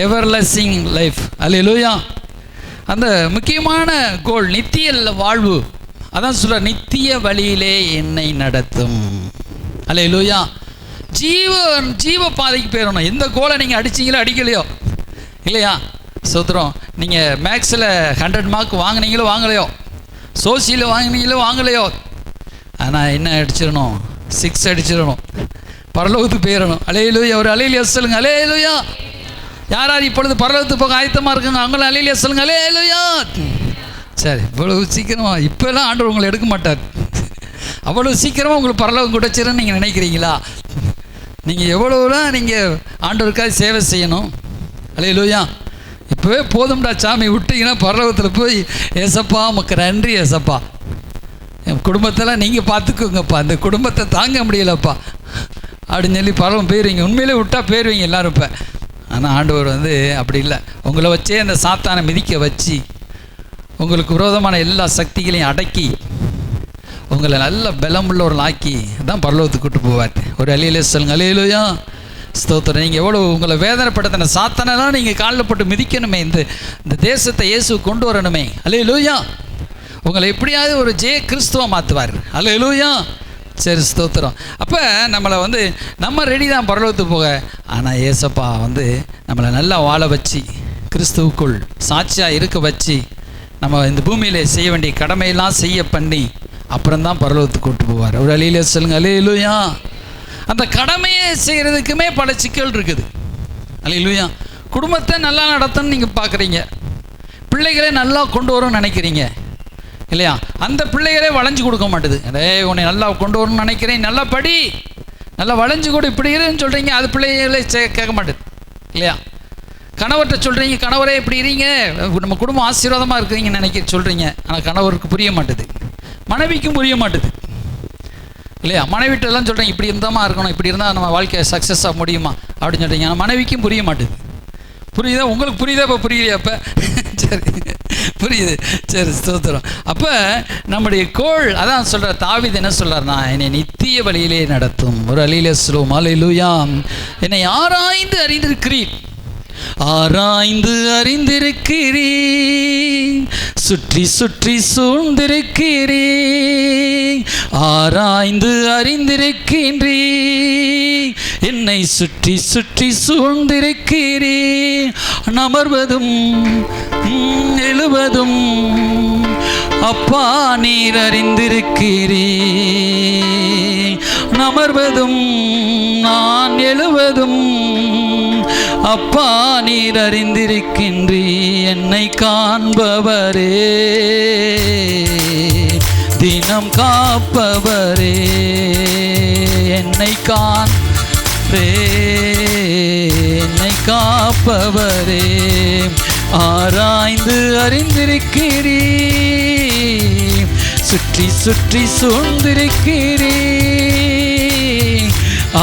Speaker 1: Everlasting life. அல்லேலூயா. அந்த முக்கியமான கோல் நித்திய வாழ்வு. அதான் சொல்ற, நித்திய வழியிலே என்னை நடத்தும். அல்லேலூயா. ஜீவ பாதைக்கு போயிடணும். எந்த கோலை நீங்கள் அடிச்சிங்களோ அடிக்கலையோ இல்லையா, சோத்திரம். நீங்கள் மேக்ஸில் 100 மார்க் வாங்கினீங்களோ சோசியலில் வாங்கினீங்களோ, ஆனால் என்ன அடிச்சிடணும், 6 அடிச்சிடணும், பரலோகத்துக்கு போயிடணும். அல்லேலூயா. ஒரு அல்லேலூயா சொல்லுங்க. அல்லேலூயா. யார் இப்பொழுது பரலோகத்துக்கு போக ஆயத்தமாக இருக்குங்க, அவங்களும் அல்லேலூயா சொல்லுங்க. அல்லேலூயா. சரி, இவ்வளவு சீக்கிரமாக இப்போல்லாம் ஆண்டவர் உங்களை எடுக்க மாட்டார். அவ்வளோ சீக்கிரமாக உங்களுக்கு பரலோகம் கிடைச்சிருன்னு நீங்கள் நினைக்கிறீங்களா? நீங்கள் எவ்வளோலாம் நீங்கள் ஆண்டவருக்காக சேவை செய்யணும். அல்லேலூயா. இப்போவே போதும்டா சாமி விட்டீங்கன்னா பரலோகத்தில் போய் ஏசப்பா உமக்கு நன்றி ஏசப்பா, என் குடும்பத்தெல்லாம் நீங்கள் பார்த்துக்கோங்கப்பா, அந்த குடும்பத்தை தாங்க முடியலப்பா அப்படின்னு சொல்லி பரவம் போயிடுவீங்க. உண்மையிலே விட்டால் போயிடுவீங்க எல்லோரும். இப்போ ஆனால் ஆண்டவர் அப்படி இல்லை. உங்களை வச்சே அந்த சாத்தானை மிதிக்க வச்சு உங்களுக்கு விரோதமான எல்லா சக்திகளையும் அடக்கி உங்களை நல்ல பலமுள்ளவர்கள் ஆக்கி தான் பரலோகத்துக்கு கூட்டு போவார். ஒரு அலையிலே சொல்லுங்க, அல்லேலூயா, ஸ்தோத்திரம். நீங்கள் எவ்வளோ உங்களை வேதனைப்படுத்தின சாத்தானெல்லாம் நீங்கள் காலில் போட்டு மிதிக்கணுமே, இந்த தேசத்தை இயேசு கொண்டு வரணுமே, அல்லேலூயா. உங்களை எப்படியாவது ஒரு கிறிஸ்துவ மாற்றுவார், அல்லேலூயா. சரி, ஸ்தோத்திரம். அப்போ நம்மளை நம்ம ரெடி தான் பரலோகத்துக்கு போக. ஆனால் ஏசப்பா நம்மளை நல்லா வாழ வச்சு கிறிஸ்துவுக்குள் சாட்சியாக இருக்க வச்சு நம்ம இந்த பூமியில் செய்ய வேண்டிய கடமையெல்லாம் செய்ய பண்ணி அப்புறம்தான் பரலோகத்துக்கு கூட்டு போவார். ஒரு அலையிலே சொல்லுங்க, அல்லேலூயா. அந்த கடமையை செய்கிறதுக்குமே பல சிக்கல் இருக்குது, அல்லேலூயா. குடும்பத்தை நல்லா நடத்தணும்னு நீங்கள் பார்க்குறீங்க, பிள்ளைகளே நல்லா கொண்டு வரும்னு நினைக்கிறீங்க இல்லையா? அந்த பிள்ளைகளே வளைஞ்சு கொடுக்க மாட்டுது. உன்னை நல்லா கொண்டு வரணும்னு நினைக்கிறேன், நல்லா படி, நல்லா வளைஞ்சு கொடு, இப்படி இருன்னு சொல்கிறீங்க, அது பிள்ளைகளே கேட்க மாட்டுது இல்லையா? கணவர்கிட்ட சொல்கிறீங்க, கணவரே இப்படி இருங்க, நம்ம குடும்பம் ஆசீர்வாதமாக இருக்கிறீங்கன்னு நினைக்க சொல்கிறீங்க, ஆனால் கணவருக்கு புரிய மாட்டுது, மனைவிக்கும் புரிய மாட்டுது இல்லையா? மனைவிட்டெல்லாம் சொல்கிறீங்க இப்படி இருந்தாமா இருக்கணும், இப்படி இருந்தால் நம்ம வாழ்க்கை சக்ஸஸாக முடியுமா அப்படின்னு சொல்கிறீங்க, ஆனால் மனைவிக்கும் புரிய மாட்டுது. புரியுதா? உங்களுக்கு புரியுதா? இப்போ புரியலையா? அப்போ சரி, புரியுது. சரி, ஸ்தோத்திரம். அப்போ நம்முடைய கோள் அதான் சொல்கிற தாவீது என்ன சொல்கிறார்னா, என்னை நித்திய வழியிலே நடத்தும். ஒரு அலையிலே சொல்லுவோம், அல்லேலூயா. என்னை ஆராய்ந்து அறிந்திருக்கிறீர், ஆராய்ந்து அறிந்திருக்கிறீர், சுற்றி சுற்றி சூழ்ந்திருக்கிறீர், ஆராய்ந்து அறிந்திருக்கின்றீர், என்னை சுற்றி சுற்றி சூழ்ந்திருக்கிறீர், அமர்வதும் எழுவதும் அப்பா நீர் அறிந்திருக்கிறீர், அமர்வதும் நான் எழுவதும் அப்பா நீர் அறிந்திருக்கின்றீர், என்னை காண்பவரே, தினம் காப்பவரே, என்னை என்னை காப்பவரே, ஆராய்ந்து அறிந்திருக்கிறீர், சுற்றி சுற்றி சூழ்ந்திருக்கிறீர்,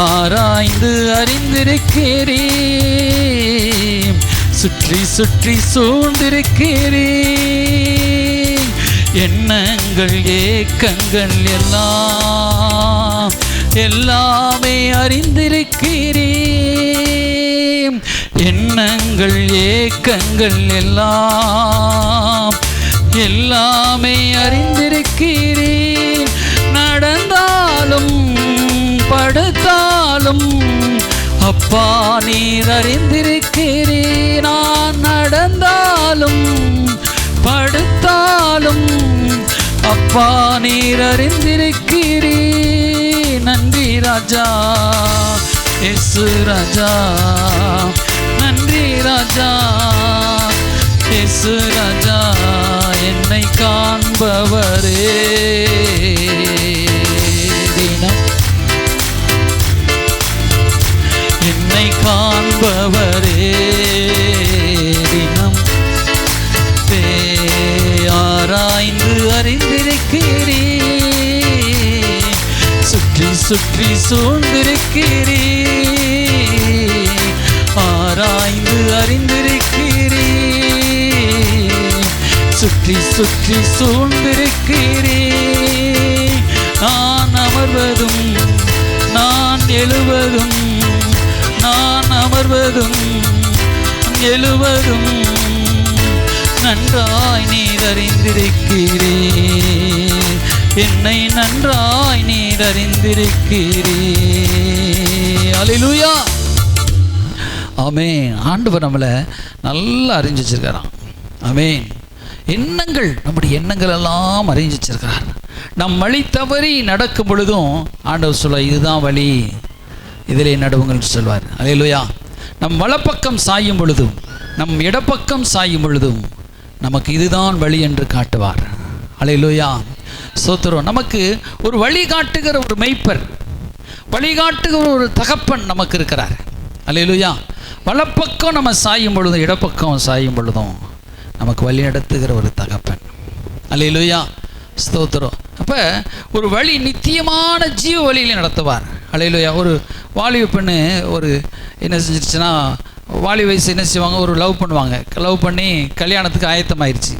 Speaker 1: ஆராய்ந்து அறிந்திருக்கிறீர், சுற்றி சுற்றி சூழ்ந்திருக்கிறீர், எண்ணங்கள் ஏக்கங்கள் எல்லாம் எல்லாமே அறிந்திருக்கிறீர், எண்ணங்கள் ஏக்கங்கள் எல்லாம் எல்லாமே அறிந்திருக்கிறீர், நடந்தாலும் படுத்தாலும் அப்பா நீர் அறிந்திருக்கிறீர், நான் நடந்தாலும் படுத்தாலும் அப்பா நீர் அறிந்திருக்கிறீர், நன்றி ராஜா இயேசு ராஜா, நன்றி ராஜா இயேசு ராஜா, என்னை காண்பவரே, தினம் என்னை காண்பவரே, தினம் ஆராய்ந்து அறிந்திருக்கிறீர், சுற்றி சுற்றி சூழ்ந்திருக்கிறீர், ஆராய்ந்து அறிந்திருக்கிறீர், சுற்றி சுற்றி சூழ்ந்திருக்கிறீர், நான் அமர்வதும் நான் எழுவதும், நான் அமர்வதும் எழுவதும் நன்றாய் நீர் அறிந்திருக்கிறீர், என்னை நன்றாய் நீர் அறிந்திருக்கிறீர். அல்லேலூயா, ஆமென். ஆண்டவர் நம்மளை நல்லா அறிஞ்சு வச்சிருக்கிறான். ஆமென். எண்ணங்கள், நம்முடைய எண்ணங்கள் எல்லாம் அறிஞ்சு வச்சிருக்கிறார். நம் வழி தவறி நடக்கும் பொழுதும் ஆண்டவர் சொல்ல, இதுதான் வழி, இதிலே நடுவுங்கள் சொல்வார். அல்லேலூயா. நம் வலப்பக்கம் சாயும் பொழுதும் நம் இடப்பக்கம் சாயும் பொழுதும் நமக்கு இதுதான் வழி என்று காட்டுவார். அல்லேலூயா, ஸ்தோத்திரம். நமக்கு ஒரு வழி காட்டுகிற ஒரு மெய்ப்பர், வழிகாட்டுகிற ஒரு தகப்பன் நமக்கு இருக்கிறார். அல்லேலூயா. வலப்பக்கம் நம்ம சாயும் பொழுதும் இடப்பக்கம் சாயும் பொழுதும் நமக்கு வழி நடத்துகிற ஒரு தகப்பன். அல்லேலூயா, ஸ்தோத்திரம். அப்போ ஒரு வழி நித்தியமான ஜீவ வழியில் நடத்துவார். அல்லேலூயா. ஒரு வாலிப பெண்ணு ஒரு என்ன செஞ்சிருச்சுன்னா, வாலி வயசு என்ன செய்வாங்க, ஒரு லவ் பண்ணுவாங்க. லவ் பண்ணி கல்யாணத்துக்கு ஆயத்தமாயிருச்சு.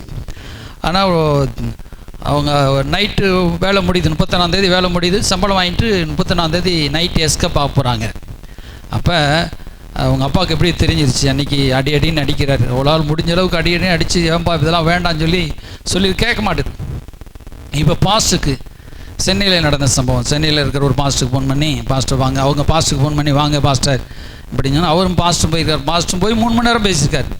Speaker 1: ஆனால் அவங்க நைட்டு வேலை முடியுது, 31ஆம் வேலை முடியுது, சம்பளம் வாங்கிட்டு 31ஆம் நைட்டு எஸ்கேப் ஆக போகிறாங்க. அப்போ அவங்க அப்பாவுக்கு எப்படி தெரிஞ்சிருச்சு, அன்றைக்கி அடின்னு அடிக்கிறார். அவ்வளோ முடிஞ்ச அளவுக்கு அடின்னு அடித்து, ஏன்பா இதெல்லாம் வேண்டான்னு சொல்லி கேட்க மாட்டுது. இப்போ பாஸ்ட்டுக்கு சென்னையில் நடந்த சம்பவம், சென்னையில் இருக்கிற ஒரு பாஸ்ட்டுக்கு ஃபோன் பண்ணி, பாஸ்டர் வாங்க, அவங்க பாஸ்ட்டுக்கு ஃபோன் பண்ணி வாங்க பாஸ்டர் இப்படின்னு சொன்னால், அவரும் பாஸ்ட்டும் போயிருக்கார். பாஸ்ட்டும் போய் 3 மணி நேரம் பேசியிருக்கார்.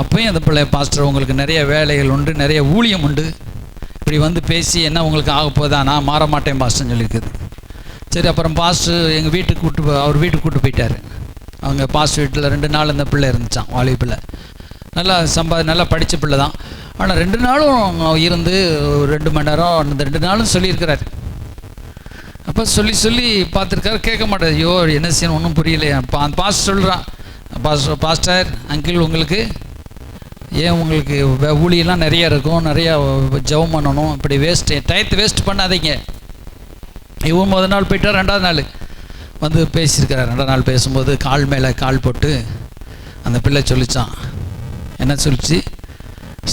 Speaker 1: அப்போயும் அந்த பிள்ளை, பாஸ்டர் உங்களுக்கு நிறைய வேலைகள் உண்டு, நிறைய ஊழியம் உண்டு, இப்படி வந்து பேசி என்ன உங்களுக்கு ஆக போதா, நான் மாற மாட்டேன் பாஸ்டர்னு சொல்லியிருக்குது. சரி, அப்புறம் பாஸ்டர் எங்கள் வீட்டுக்கு அவர் வீட்டுக்கு கூப்பிட்டு போயிட்டார். அவங்க பாஸ்டர் வீட்டில் 2 நாள் அந்த பிள்ளை இருந்துச்சான், வாலிப பிள்ளை. நல்லா படித்த பிள்ளை தான். ஆனால் 2 நாளும் இருந்து 2 மணி நேரம் அந்த 2 நாளும் சொல்லியிருக்கிறார். அப்போ சொல்லி பார்த்துருக்காரு, கேட்க மாட்டார். ஐயோ என்ன செய்யணும் ஒன்றும் புரியலையா. பாஸ்டர் சொல்கிறான், பாஸ்டர் அங்கிள் உங்களுக்கு ஏன் உங்களுக்கு ஊழியெல்லாம் நிறையா இருக்கும், நிறையா ஜெபம் பண்ணணும், இப்படி டயத்தை வேஸ்ட் பண்ணாதீங்க. இவன் முதல் நாள் போயிட்டார், 2ஆவது நாள் வந்து பேசியிருக்கிறார். 2ஆவது நாள் பேசும்போது கால் மேலே கால் போட்டு அந்த பிள்ளை சொல்லிச்சான். என்ன சொல்லிச்சு?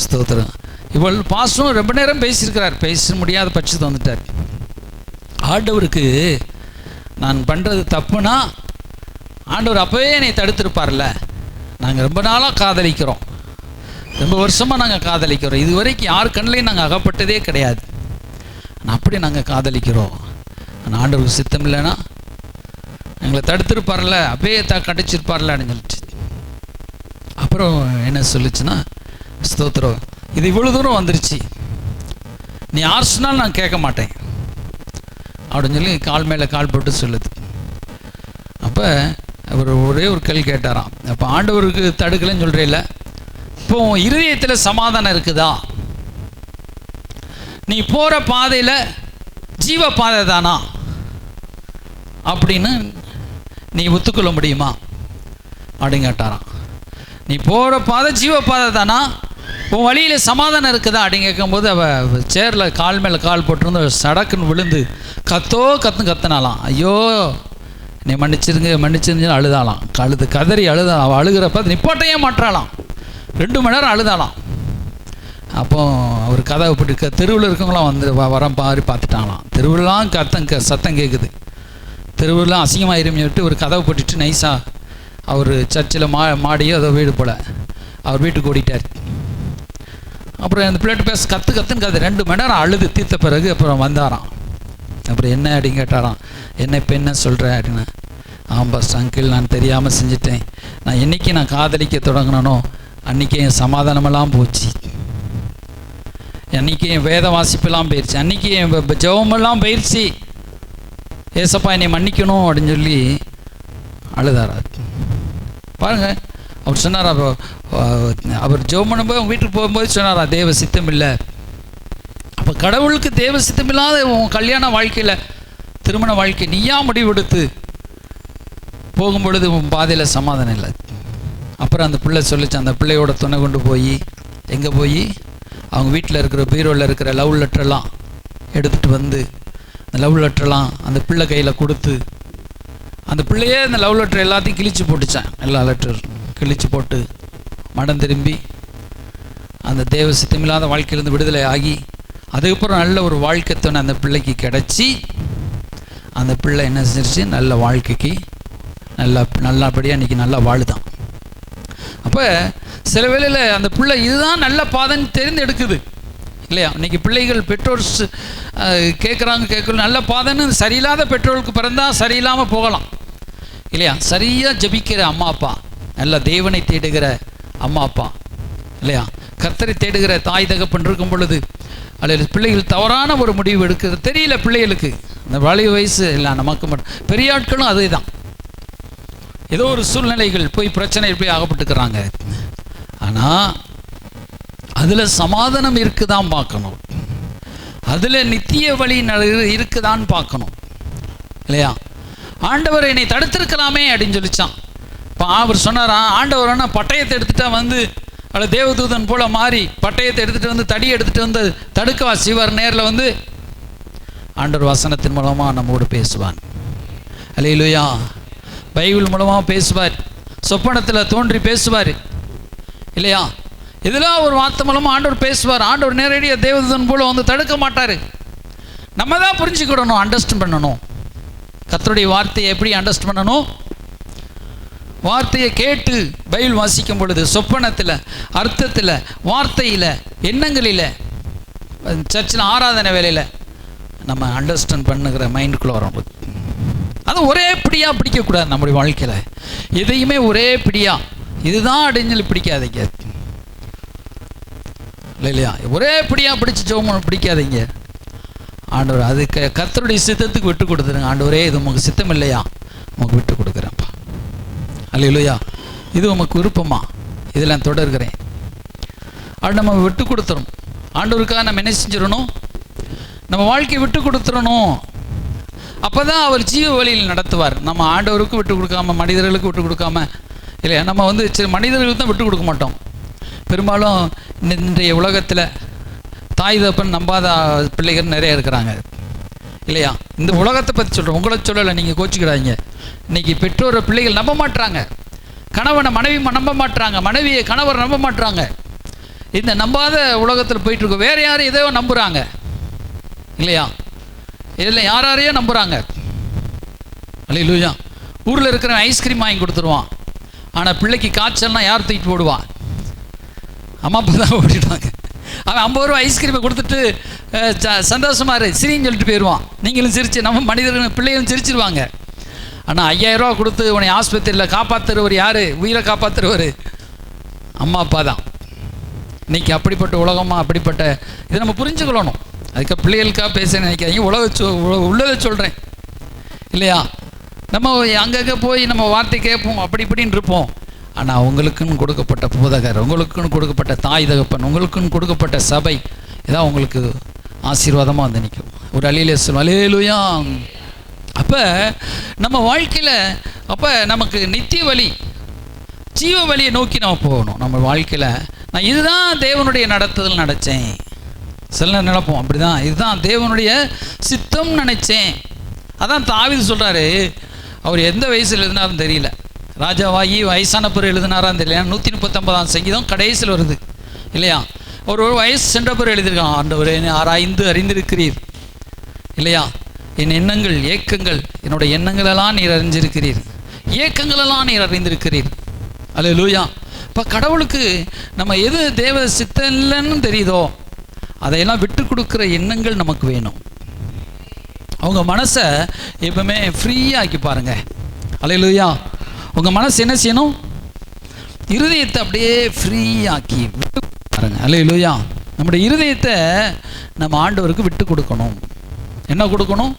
Speaker 1: ஸ்தோத்திரம். இவள் பாஸ்டரும் ரொம்ப நேரம் பேசியிருக்கிறார், பேச முடியாத பட்சத்தை வந்துட்டார். ஆண்டவருக்கு நான் பண்ணுறது தப்புனா ஆண்டவர் அப்போவே என்னை தடுத்திருப்பார்ல. நாங்கள் ரொம்ப நாளாக காதலிக்கிறோம், ரொம்ப வருஷமாக நாங்கள் காதலிக்கிறோம், இது வரைக்கும் யார் கண்ணிலையும் நாங்கள் அகப்பட்டதே கிடையாது. ஆனால் அப்படி நாங்கள் காதலிக்கிறோம். ஆனால் ஆண்டவருக்கு சித்தம் இல்லைன்னா எங்களை தடுத்திருப்பார்ல, அப்பயே கடிச்சிருப்பார்ல அப்படின்னு சொல்லிச்சு. அப்புறம் என்ன சொல்லிச்சுன்னா, ஸ்தோத்திரம், இது இவ்வளோ தூரம் வந்துருச்சு, நீ யார் சொன்னாலும் நான் கேட்க மாட்டேன் அப்படின்னு சொல்லி கால் மேலே கால் போட்டு சொல்லுது. அப்போ அவர் ஒரே ஒரு கேள்வி கேட்டாராம். அப்போ ஆண்டவருக்கு தடுக்கலைன்னு சொல்கிறேன்ல, இப்போ இருதயத்தில் சமாதானம் இருக்குதா? நீ போகிற பாதையில் ஜீவ பாதை தானா அப்படின்னு நீ ஒத்துக்கொள்ள முடியுமா அப்படின்னு கேட்டாராம். நீ போகிற பாதை ஜீவ பாதை தானா, உன் வழியில் சமாதானம் இருக்குதா அப்படின்னு கேட்கும்போது அவள் சேரில் கால் மேலே கால் போட்டிருந்து சடக்குன்னு விழுந்து கத்துனாலாம். ஐயோ நீ மன்னிச்சிருங்க அழுதாலாம். கதறி அழுதாலாம். அவள் அழுகிறப்ப நிப்பாட்டையே மாற்றாலாம். 2 மணி நேரம் அழுதாலாம். அப்போ அவர் கதவை போட்டு தெருவில் இருக்கவங்களாம் வந்து வர பாரி பார்த்துட்டாங்களாம். தெருவிலாம் சத்தம் கேட்குது. தெருவிலாம் அசிங்கமாயிருமே விட்டு ஒரு கதவை போட்டுட்டு நைஸாக அவர் சர்ச்சில் மாடியோ அதோ வீடு போல் அவர் வீட்டுக்கு ஓடிட்டார். அப்புறம் அந்த பிள்ளைட்டு பேச கத்துன்னு 2 மணி நேரம் அழுது தீர்த்த பிறகு அப்புறம் வந்தாராம். அப்புறம் என்ன அப்படின்னு கேட்டாராம். என்ன இப்போ என்ன சொல்கிறேன் அப்படின்னு. பாஸ்டர் அங்கிள், நான் தெரியாமல் செஞ்சிட்டேன். நான் என்றைக்கு நான் காதலிக்க தொடங்கினோ அன்றைக்கி என் சமாதானமெல்லாம் போச்சு, அன்றைக்கி என் வேத வாசிப்பெல்லாம் போயிடுச்சு, அன்றைக்கி என் ஜெபமெல்லாம் போயிடுச்சு, ஏசப்பா என்னை மன்னிக்கணும் அப்படின்னு சொல்லி அழுதாரா. பாருங்கள், அவர் சொன்னார், அவர் ஜெபம் பண்ணும்போது அவங்க வீட்டுக்கு போகும்போது சொன்னாரா, தேவ சித்தம் இல்லை. அப்போ கடவுளுக்கு தேவ சித்தம் இல்லாத உன் கல்யாண வாழ்க்கையில், திருமண வாழ்க்கை நீயா முடிவெடுத்து போகும்பொழுது உன் பாதையில் சமாதானம் இல்லை. அப்புறம் அந்த பிள்ளை சொல்லிச்சு, அந்த பிள்ளையோட துணை கொண்டு போய் எங்கே போய் அவங்க வீட்டில் இருக்கிற பீரோவில் இருக்கிற லவ் லெட்டரெல்லாம் எடுத்துகிட்டு வந்து அந்த லவ் லெட்டரெல்லாம் அந்த பிள்ளை கையில் கொடுத்து, அந்த பிள்ளையே அந்த லவ் லெட்டர் எல்லாத்தையும் கிழிச்சு போட்டுச்சான். எல்லா லெட்டர் கிழிச்சு போட்டு மடம் திரும்பி அந்த தேவ சித்தமில்லாத வாழ்க்கையிலேருந்து விடுதலை ஆகி அதுக்கப்புறம் நல்ல ஒரு வாழ்க்கை துணை அந்த பிள்ளைக்கு கிடச்சி அந்த பிள்ளை என்ன செஞ்சிருச்சு, நல்ல வாழ்க்கைக்கு நல்லபடியாக இன்றைக்கி நல்லா வாழுதான். அப்போ சில வேளையில் அந்த பிள்ளை இதுதான் நல்ல பாதைன்னு தெரிந்தெடுக்குது இல்லையா. இன்றைக்கி பிள்ளைகள் பெற்றோர் கேட்குறாங்க நல்ல பாதைன்னு, சரியில்லாத பெற்றோருக்கு பிறந்தால் சரியில்லாமல் போகலாம் இல்லையா. சரியாக ஜபிக்கிற அம்மா அப்பா, நல்ல தேவனை தேடுகிற அம்மா அப்பா இல்லையா, கர்த்தரை தேடுகிற தாய் தகப்பன் இருக்கும் பொழுது அல்லது பிள்ளைகள் தவறான ஒரு முடிவு எடுக்கிறது தெரியல பிள்ளைகளுக்கு. அந்த வாலிப வயசு இல்லை நமக்கு மட்டும், பெரிய ஆட்களும் அதே தான். ஏதோ ஒரு சூழ்நிலைகள் போய் பிரச்சனை போய் ஆகப்பட்டுக்கிறாங்க. ஆனால் அதில் சமாதானம் இருக்குதான் பார்க்கணும், அதில் நித்திய வழி இருக்குதான்னு பார்க்கணும் இல்லையா. ஆண்டவர் என்னை தடுத்திருக்கலாமே அப்படின்னு சொல்லிச்சான். அவர் சொன்னாராம், ஆண்டவர் பட்டயத்தை எடுத்துட்டா வந்து அல்ல தேவதூதன் போல மாறி பட்டயத்தை எடுத்துகிட்டு வந்து தடி எடுத்துகிட்டு வந்து தடுக்கவா செய்வார்? நேரில் வந்து ஆண்டவர் வசனத்தின் மூலமாக நம்மோடு பேசுவான். அல்லேலூயா. பைபிள் மூலமாக பேசுவார், சொப்பனத்தில் தோன்றி பேசுவார் இல்லையா? இதெல்லாம் ஒரு வார்த்தை மூலமாக ஆண்டவர் பேசுவார். ஆண்டவர் நேரடியாக தேவதூதன் போல வந்து தடுக்க மாட்டார். நம்ம தான் புரிஞ்சுக்கிடணும், அண்டர்ஸ்டாண்ட் பண்ணணும். கர்த்தருடைய வார்த்தையை எப்படி அண்டர்ஸ்டாண்ட் பண்ணணும்? வார்த்தையை கேட்டு பைபிள் வாசிக்கும் பொழுது சொப்பனத்தில், அர்த்தத்தில், வார்த்தையில், எண்ணங்களில், சர்ச்சில் ஆராதனை வேலையில் நம்ம அண்டர்ஸ்டாண்ட் பண்ணுகிற மைண்டுக்குள்ளே வரும். அது ஒரே பிடியாக பிடிக்கக்கூடாது. நம்முடைய வாழ்க்கையில் எதையுமே ஒரே பிடியா இதுதான் அப்படின்னு பிடிக்காதீங்க இல்லையா? ஒரே பிடியாக பிடிச்சி ஜெபம் பிடிக்காதீங்க. ஆண்டவர் அதுக்கு கர்த்தருடைய சித்தத்துக்கு விட்டு கொடுத்துருங்க. ஆண்டவரே இது உமக்கு சித்தம் இல்லையா, உமக்கு விட்டு கொடுக்குறேன்ப்பா. அல்லேலூயா. இது உமக்கு விருப்பமா, இதில் நான் தொடர்கிறேன். அது நம்ம விட்டு கொடுத்துடணும். ஆண்டவருக்காக நம்ம என்ன செஞ்சிடணும்? நம்ம வாழ்க்கையை விட்டு கொடுத்துடணும். அப்போ தான் அவர் ஜீவ வழியில் நடத்துவார். நம்ம ஆண்டவருக்கும் விட்டு கொடுக்காம, மனிதர்களுக்கு விட்டு கொடுக்காம இல்லையா? நம்ம வந்து சரி மனிதர்களுக்கு தான் விட்டு கொடுக்க மாட்டோம். பெரும்பாலும் இன்றைய உலகத்தில் தாய் தகப்பன் நம்பாத பிள்ளைகள் நிறைய இருக்கிறாங்க இல்லையா? இந்த உலகத்தை பற்றி சொல்கிறேன், உங்களை சொல்லலை, நீங்கள் கோச்சிக்கிறாங்க. இன்றைக்கி பெற்றோரை பிள்ளைகள் நம்ப மாட்டுறாங்க, கணவனை மனைவி நம்ப மாட்டுறாங்க, மனைவியை கணவர் நம்ப மாட்டுறாங்க. இந்த நம்பாத உலகத்தில் போயிட்டுருக்கோம். வேறு யாரும் எதையோ நம்புகிறாங்க இல்லையா? இதில் யாரையோ நம்புகிறாங்க. அல்லேலூயா. ஊரில் இருக்கிற ஐஸ்கிரீம் வாங்கி கொடுத்துருவான், ஆனால் பிள்ளைக்கு காய்ச்சல்னால் யார் தூக்கிட்டு போடுவான்? அம்மா அப்பா தான் ஓடிடுவாங்க. அவன் 50 ரூபா ஐஸ்கிரீமை கொடுத்துட்டு சந்தோஷமாக இரு சிரின்னு சொல்லிட்டு போயிடுவான். நீங்களும் சிரிச்சு, நம்ம மனிதர்கள் பிள்ளைகளும் சிரிச்சிருவாங்க. ஆனால் 5000 ரூபா கொடுத்து உன்னை ஆஸ்பத்திரியில் காப்பாற்றுறவர் யார்? உயிரை காப்பாற்றுறவர் அம்மா அப்பா தான். இன்றைக்கி அப்படிப்பட்ட உலகமாக அப்படிப்பட்ட இதை நம்ம புரிஞ்சுக்கொள்ளணும். அதுக்கு பிள்ளைகளுக்காக பேச நினைக்காதீங்க, உள்ளதை சொல்கிறேன் இல்லையா? நம்ம அங்கங்கே போய் நம்ம வார்த்தை கேட்போம், அப்படி இப்படின்னு இருப்போம். ஆனால் உங்களுக்குன்னு கொடுக்கப்பட்ட போதகர், உங்களுக்குன்னு கொடுக்கப்பட்ட தாய் தகப்பன், உங்களுக்குன்னு கொடுக்கப்பட்ட சபை இதான் உங்களுக்கு ஆசீர்வாதமாக வந்து நிற்கும். ஒரு அலியிலே சொல்லும், அல்லேலூயா. அப்போ நம்ம வாழ்க்கையில் அப்போ நமக்கு நித்திய வழி, ஜீவ வழியை நோக்கி நம்ம போகணும். நம்ம வாழ்க்கையில் நான் இதுதான் தேவனுடைய நடத்துதல் நினச்சேன். சில நேரம் நினைப்போம் அப்படி தான், இதுதான் தேவனுடைய சித்தம் நினச்சேன். அதான் தாவீது சொல்கிறாரு, அவர் எந்த வயசில் எழுதினாரும் தெரியல, ராஜாவாகி வயசான பிறகு எழுதினாரான்னு தெரியல. 139ஆம் சங்கீதம் கடைசியில் வருது இல்லையா? ஒரு வயசு சென்ற பிறகு எழுதியிருக்கான், ஆண்டவரே ஆராய்ந்து அறிந்திருக்கிறீர் இல்லையா? என் எண்ணங்கள் ஏக்கங்கள், என்னுடைய எண்ணங்களெல்லாம் நீர் அறிஞ்சிருக்கிறீர், ஏக்கங்களெல்லாம் நீர் அறிந்திருக்கிறீர். அல்லேலூயா. இப்போ கடவுளுக்கு நம்ம எது தேவ சித்தம் இல்லைன்னு தெரியுதோ அதையெல்லாம் விட்டு கொடுக்குற எண்ணங்கள் நமக்கு வேணும். அவங்க மனசை எப்பவுமே ஃப்ரீயாக ஆக்கி பாருங்கள். அல்லேலூயா. உங்கள் மனசு என்ன செய்யணும்? இருதயத்தை அப்படியே ஃப்ரீயாக்கி விட்டு பாருங்க. அல்லேலூயா. நம்முடைய இருதயத்தை நம்ம ஆண்டவருக்கு விட்டு கொடுக்கணும். என்ன கொடுக்கணும்?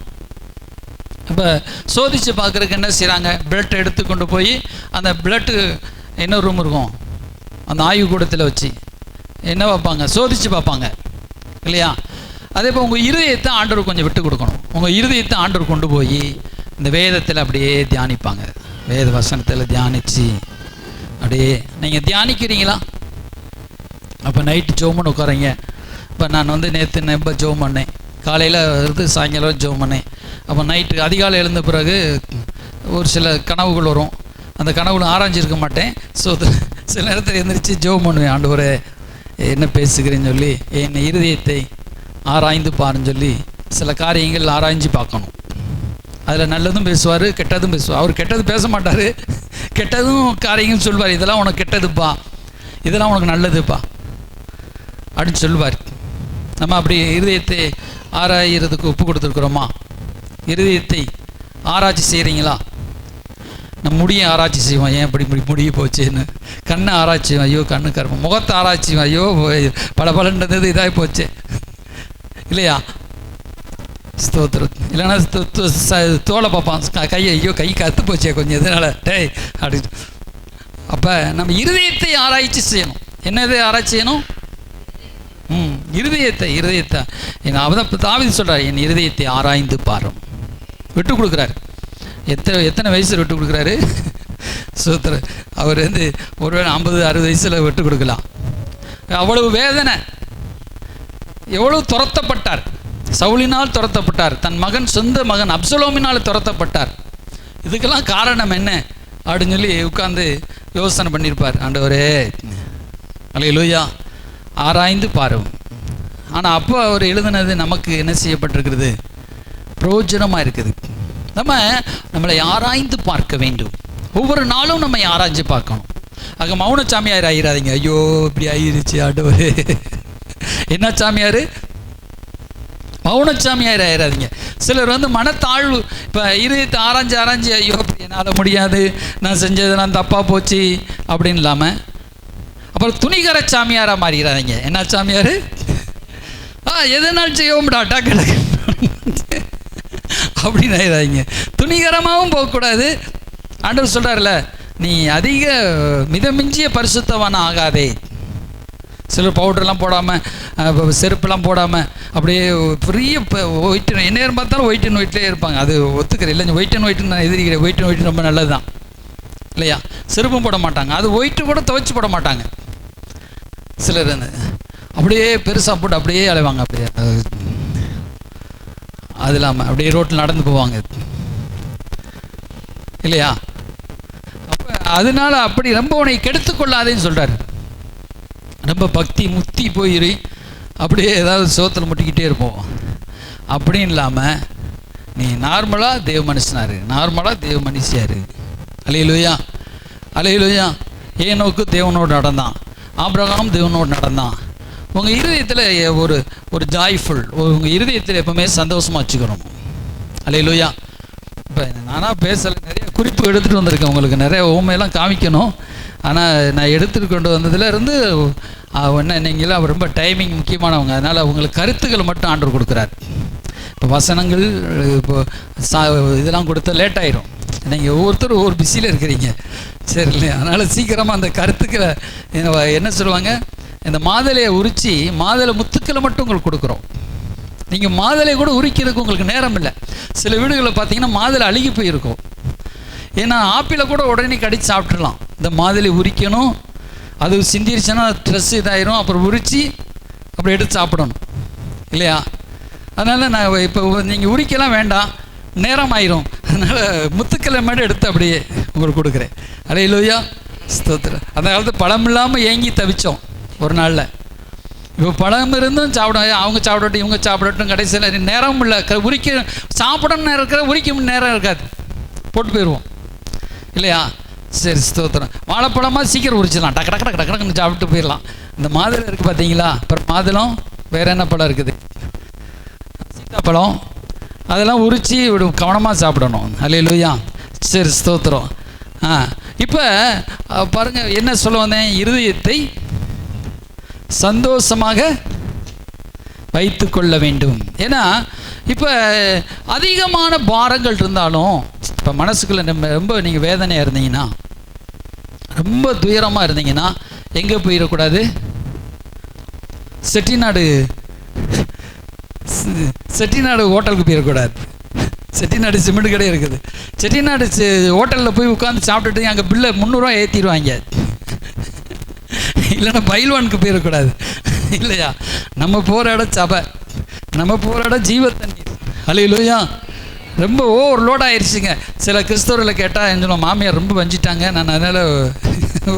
Speaker 1: இப்போ சோதித்து பார்க்குறதுக்கு என்ன செய்கிறாங்க? பிளட்டை எடுத்து கொண்டு போய் அந்த பிளட்டு என்ன ரூம் இருக்கும், அந்த ஆய்வு கூடத்தில் வச்சு என்ன பார்ப்பாங்க? சோதித்து பார்ப்பாங்க இல்லையா? அதே போல் உங்கள் இருதயத்தை ஆண்டவருக்கு கொஞ்சம் விட்டு கொடுக்கணும். உங்கள் இருதயத்தை ஆண்டவர் கொண்டு போய் இந்த வேதத்தில் அப்படியே தியானிப்பாங்க. வேத வசனத்தில் தியானித்து அப்படியே நீங்கள் தியானிக்கிறீங்களா? அப்போ நைட்டு ஜெபம் உட்காரீங்க. இப்போ நான் வந்து நேற்று நம்ப ஜெபம் பண்ணேன், காலையில் இருந்து சாயங்காலம் ஜெபம் பண்ணேன். அப்போ நைட்டு அதிகாலை எழுந்த பிறகு ஒரு சில கனவுகள் வரும். அந்த கனவுல ஆராய்ஞ்சிருக்க மாட்டேன். ஸோ சில நேரத்தில் எழுந்திரிச்சு ஜெபம் பண்ணுவேன், ஆண்டவரே என்ன பேசுகிறேன்னு சொல்லி என் இருதயத்தை ஆராய்ந்து பாருன்னு சொல்லி சில காரியங்கள் ஆராய்ஞ்சு பார்க்கணும். அதில் நல்லதும் பேசுவார், கெட்டதும் பேசுவார். அவர் கெட்டது பேச மாட்டார், கெட்டதும் காரியங்கள் சொல்வார். இதெல்லாம் உனக்கு கெட்டதுப்பா, இதெல்லாம் உனக்கு நல்லதுப்பா அப்படின்னு சொல்லுவார். நம்ம அப்படி இருதயத்தை ஆராய்கிறதுக்கு ஒப்பு கொடுத்துருக்குறோமா? இருதயத்தை ஆராய்ச்சி செய்கிறீங்களா? நம்ம முடியை ஆராய்ச்சி செய்வோம், ஏன் இப்படி முடிய போச்சுன்னு. கண்ணை ஆராய்ச்சி செய்வோம், ஐயோ கண்ணு கருப்போம். முகத்தை ஆராய்ச்சி செய்வோம், ஐயோ பல பலன்றது இதாகி போச்சு இல்லையா? ஸ்தோத்திரம். இல்லைன்னா தோலை பார்ப்பான், கையை ஐயோ கை கற்று போச்சே கொஞ்சம் இதனால் டேய் அப்படின்னு. அப்போ நம்ம இருதயத்தை ஆராய்ச்சி செய்யணும். என்னது ஆராய்ச்சி செய்யணும்? இருதயத்தை அவதான் தாவீது சொல்கிறார், என் இருதயத்தை ஆராய்ந்து பாரும். விட்டு கொடுக்குறாரு. எத்தனை வயசில் விட்டு கொடுக்குறாரு? சூத்திர அவர் ஒருவேளை 50-60 வயசில் விட்டு கொடுக்கலாம். அவ்வளவு வேதனை, எவ்வளவு துரத்தப்பட்டார், சவுலினால் துரத்தப்பட்டார், தன் மகன் சொந்த மகன் அப்சலோமினால் துரத்தப்பட்டார். இதுக்கெல்லாம் காரணம் என்ன அப்படின்னு சொல்லி உட்கார்ந்து யோசனை பண்ணியிருப்பார். ஆண்டவரே அல்லேலூயா, ஆராய்ந்து பாரும். ஆனால் அப்போ அவர் எழுதினது நமக்கு என்ன செய்யப்பட்டிருக்கிறது? பிரயோஜனமாக இருக்குது. நம்மளை ஆராய்ந்து பார்க்க வேண்டும். ஒவ்வொரு நாளும் நம்ம ஆராய்ஞ்சு பார்க்கணும். ஆக மௌன சாமியார் ஆயிராதீங்க. ஐயோ இப்படி ஆயிருச்சு ஆண்டவரே. என்ன சாமியார்? மௌனச்சாமியார் ஆயிராதீங்க. சிலர் மனத்தாழ்வு, இப்போ இருதயத்தை ஆராய்ஞ்சு ஐயோ என்னால் முடியாது, நான் செஞ்சதெல்லாம் தப்பாக போச்சு அப்படின்னு இல்லாமல் அப்புறம் துணிகர சாமியாராக மாறிடாதீங்க. என்ன சாமியார்? எதனால் செய்யவும்டாட்டா கிடக்கு அப்படின்னு ஆயிடாதீங்க. துணிகரமாகவும் போகக்கூடாது. ஆண்டவர் சொல்கிறார்ல, நீ அதிக மிதமிஞ்சிய பரிசுத்தவான ஆகாதே. சிலர் பவுடர்லாம் போடாமல், செருப்புலாம் போடாமல் அப்படியே பெரிய ஒயிட், என்ன நேரம் பார்த்தாலும் ஒயிட் அண்ட் ஒயிட்லேயே இருப்பாங்க. அது ஒத்துக்கிறேன் இல்லை, ஒயிட் அண்ட் ஒயிட்னு நான் எதிர்க்கிறேன். ஒயிட் அண்ட் ஒயிட் ரொம்ப நல்லது தான் இல்லையா? செருப்பும் போட மாட்டாங்க, அது ஒயிட்டு கூட துவைச்சி போட மாட்டாங்க. சிலர் அப்படியே பெருசாக போட்டு அப்படியே அலைவாங்க. அப்படியே அது இல்லாமல் அப்படியே ரோட்டில் நடந்து போவாங்க இல்லையா? அப்போ அதனால அப்படி ரொம்ப உன்னை கெடுத்துக்கொள்ளாதேன்னு சொல்கிறார். ரொம்ப பக்தி முத்தி போயிரு அப்படியே ஏதாவது சோத்தில் முட்டிக்கிட்டே இருப்போம் அப்படின்னு இல்லாமல் நீ நார்மலாக தேவ மனுஷனாரு, நார்மலாக தேவ மனுஷியாரு. அல்லேலூயா, அல்லேலூயா. ஏனோக்கு தேவனோடு நடந்தான், ஆபிரகாம் தேவனோடு நடந்தான். உங்கள் இருதயத்தில் ஒரு ஜாய்ஃபுல், உங்கள் இருதயத்தில் எப்பவுமே சந்தோஷமாக வச்சுக்கணும். அல்லேலூயா. இப்போ நானாக பேசலை, நிறைய குறிப்பு எடுத்துகிட்டு வந்திருக்கேன். உங்களுக்கு நிறைய ஊமையெல்லாம் காமிக்கணும். ஆனால் நான் எடுத்துகிட்டு கொண்டு வந்ததுலேருந்து என்ன, நீங்களாம் ரொம்ப டைமிங் முக்கியமானவங்க, அதனால் உங்களுக்கு கருத்துக்களை மட்டும் ஆண்டவர் கொடுக்குறார். இப்போ வசனங்கள் இப்போ இதெல்லாம் கொடுத்தா லேட் ஆயிரும். நீங்கள் ஒவ்வொருத்தரும் ஒவ்வொரு பிஸியில் இருக்கிறீங்க, சரி இல்லையா? அதனால் சீக்கிரமாக அந்த கருத்துக்களை என்ன சொல்லுவாங்க, இந்த மாதுளையை உரித்து மாதுளை முத்துக்களை மட்டும் உங்களுக்கு கொடுக்குறோம். நீங்கள் மாதுளை கூட உரிக்கிறதுக்கு உங்களுக்கு நேரம் இல்லை. சில வீடுகளில் பார்த்தீங்கன்னா மாதுளை அழுகி போயிருக்கும். ஏன்னா ஆப்பிளை கூட உடனே கடிச்சு சாப்பிட்றலாம். இந்த மாதுளை உரிக்கணும், அது சிந்திருச்சுன்னா ட்ரெஸ் இதாயிரும், அப்புறம் உரித்து அப்புறம் எடுத்து சாப்பிடணும் இல்லையா? அதனால் நான் இப்போ நீங்கள் உரிக்கலாம் வேண்டாம், நேரம் ஆயிரும். அதனால் முத்துக்களை மட்டும் எடுத்து அப்படியே உங்களுக்கு கொடுக்குறேன். அல்லேலூயா, ஸ்தோத்திரம். அந்த காலத்து பழம் இல்லாமல் ஏங்கி தவிச்சோம் ஒரு நாளில். இப்போ பழம் இருந்தும் சாப்பிடும், அவங்க சாப்பிடட்டும் இவங்க சாப்பிடட்டும், கடைசியில் நேரம் இல்லை. உரிக்க சாப்பிடணும் நேரம் இருக்கிற, உரிக்க நேரம் இருக்காது, போட்டு போயிடுவோம் இல்லையா? சரி, ஸ்தோத்திரம். வாழைப்பழமாக சீக்கிரம் உரிச்சிடலாம், டக்கு டக்கு டக்கு டக்குன்னு சாப்பிட்டு போயிடலாம். இந்த மாதுளை இருக்குது பார்த்தீங்களா? அப்புறம் மாதுளம் வேறு என்ன பழம் இருக்குது? சீத்தாப்பழம். அதெல்லாம் உரித்து கவனமாக சாப்பிடணும். அல்லேலூயா, சரி, ஸ்தோத்திரம். இப்போ பாருங்கள், என்ன சொல்ல வந்தேன்? இருதயத்தை சந்தோஷமாக வைத்து கொள்ள வேண்டும். ஏன்னா இப்போ அதிகமான பாரங்கள் இருந்தாலும், இப்போ மனசுக்குள்ளே ரொம்ப நீங்கள் வேதனையாக இருந்தீங்கன்னா, ரொம்ப துயரமாக இருந்தீங்கன்னா எங்கே போயிடக்கூடாது? செட்டிநாடு ஹோட்டலுக்கு போயிடக்கூடாது. செட்டிநாடு சிமெண்ட் கடை இருக்குது. செட்டிநாடு ஹோட்டலில் போய் உட்காந்து சாப்பிட்டுட்டு அங்கே பில்லை 300 ரூபா ஏற்றிடுவாங்க. இல்லைன்னா பைல்வானுக்கு போயிடக்கூடாது இல்லையா? நம்ம போகிற இடம் சபை, நம்ம போகிற இடம் ஜீவ தண்ணீர். அல்லேலூயா. ரொம்ப ஓவர் லோட் ஆயிடுச்சுங்க. சில கிறிஸ்தவர்களை கேட்டால் என்ன சொல்லுவோம், மாமியார் ரொம்ப வஞ்சிட்டாங்க. நான் அதனால்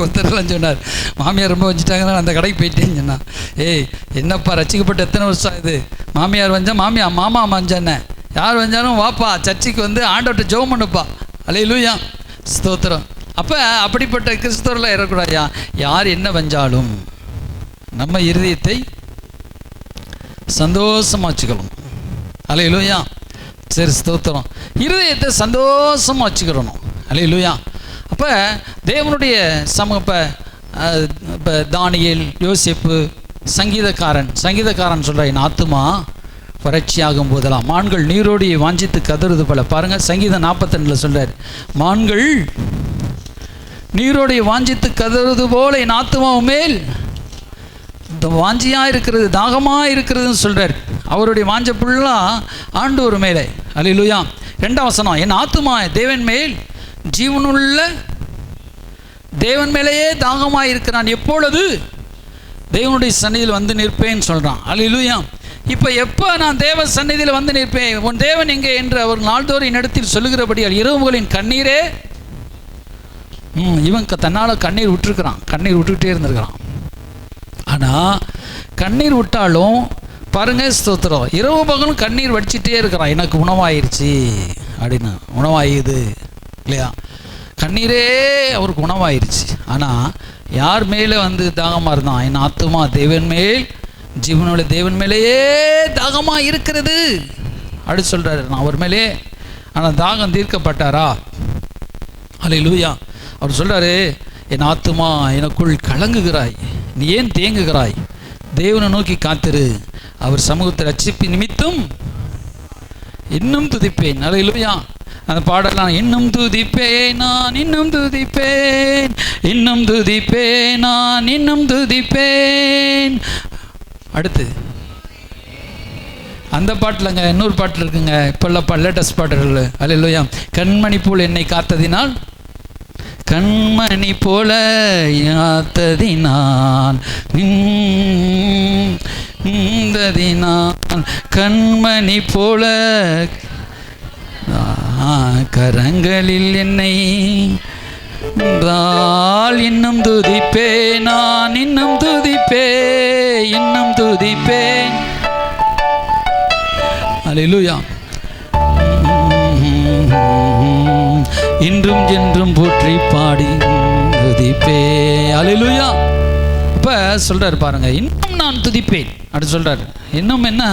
Speaker 1: ஒருத்தரெல்லாம் சொன்னார், மாமியார் ரொம்ப வஞ்சிட்டாங்க, நான் அந்த கடைக்கு போயிட்டேன்னு சொன்னான். ஏய் என்னப்பா, ரசிக்கப்பட்டு எத்தனை வருஷம் ஆகுது? மாமியார் வஞ்சா மாமா வஞ்சானே, யார் வந்தாலும் வாப்பா சர்ச்சைக்கு ஆண்டவர்கிட்ட ஜெபம் பண்ணுப்பா. அல்லேலூயா, ஸ்தோத்திரம். அப்போ அப்படிப்பட்ட கிறிஸ்தவர்களை இருக்கக்கூடாது. யார் என்ன வஞ்சாலும் நம்ம இருதயத்தை சந்தோஷமாக வச்சுக்கணும். அல்லேலூயா, சரி, ஸ்தோத்திரம். இருதயத்தை சந்தோஷமாக வச்சுக்கிறணும். அல்லேலூயா. அப்போ தேவனுடைய இப்போ தானியேல், யோசேப்பு, சங்கீதக்காரன் சொல்கிற, என் ஆத்துமா வறட்சியாகும் போதெல்லாம் மான்கள் நீரோடி வாஞ்சித்து கதறுது போல. பாருங்கள், சங்கீதம் 42 சொல்கிறார், மான்கள் நீரோடைய வாஞ்சித்து கதறுது போல என் ஆத்துமாவும் மேல் வாஞ்சியாக இருக்கிறது, தாகமாக இருக்கிறதுன்னு சொல்கிறார். அவருடைய வாஞ்ச புல்லாக ஆண்டவர் மேலே. அல்லேலூயா. 2ஆம் வசனம், என் ஆத்துமா தேவன் மேல் ஜீவனுள்ள தேவன் மேலேயே தாகமாக இருக்கிறான். எப்பொழுது தேவனுடைய சந்நிதியில் வந்து நிற்பேன்னு சொல்கிறான். அல்லேலூயா. இப்போ எப்போ நான் தேவ சந்நிதியில் வந்து நிற்பேன், உன் தேவன் எங்கே என்று அவர் நாள்தோறும் என்னிடத்தில் சொல்லுகிறபடியால் இரவுகளின் கண்ணீரே. இவன் தன்னால் கண்ணீர் விட்டுருக்கிறான், கண்ணீர் விட்டுக்கிட்டே இருந்திருக்கிறான். ஆனால் கண்ணீர் விட்டாலும் பாருங்கள், ஸ்தோத்திரம், இரவு பகலும் கண்ணீர் வடிச்சிட்டே இருக்கிறான். எனக்கு உணவாயிருச்சு அப்படின்னு, உணவாயுது இல்லையா, கண்ணீரே அவருக்கு உணவாயிருச்சு. ஆனால் யார் மேலே வந்து தாகமாக இருந்தான்? என் ஆத்துமா தேவன் மேல், ஜீவனுள்ள தேவன் மேலேயே தாகமாக இருக்கிறது அப்படி சொல்கிறாரு. நான் அவர் மேலே. ஆனால் தாகம் தீர்க்கப்பட்டாரா? அல்லேலூயா. அவர் சொல்கிறாரு, என் ஆத்துமா எனக்குள் கலங்குகிறாய், நீ ஏன் தேங்குகிறாய்? தேவனை நோக்கி காத்திரு, அவர் சமூகத்தை ரட்சிப்பு நிமித்தம் இன்னும் துதிப்பேன். அல்லேலூயா. அந்த பாடலாம், இன்னும் துதிப்பேன் நான், இன்னும் துதிப்பேன், இன்னும் துதிப்பேன் நான், இன்னும் துதிப்பேன். அடுத்து அந்த பாட்டில்ங்க இன்னொரு பாட்டில் இருக்குங்க, இப்போல்லாம் லேட்டஸ்ட் பாட்டுகள். அல்லேலூயா. கண்மணி போல் என்னை காத்ததினால், கண்மணி போல யாத்ததினால், கண்மணி போல கரங்களில் என்னை என்றால் இன்னும் துதிப்பேன் நான், இன்னும் துதிப்பேன், இன்னும் துதிப்பேன். அல்லேலூயா. இன்றும் என்றும் போற்றி பாடி துதிப்பே. அல்லேலூயா. இப்போ சொல்கிறார் பாருங்க, இன்னும் நான் துதிப்பேன் அப்படி சொல்கிறார். இன்னும் என்ன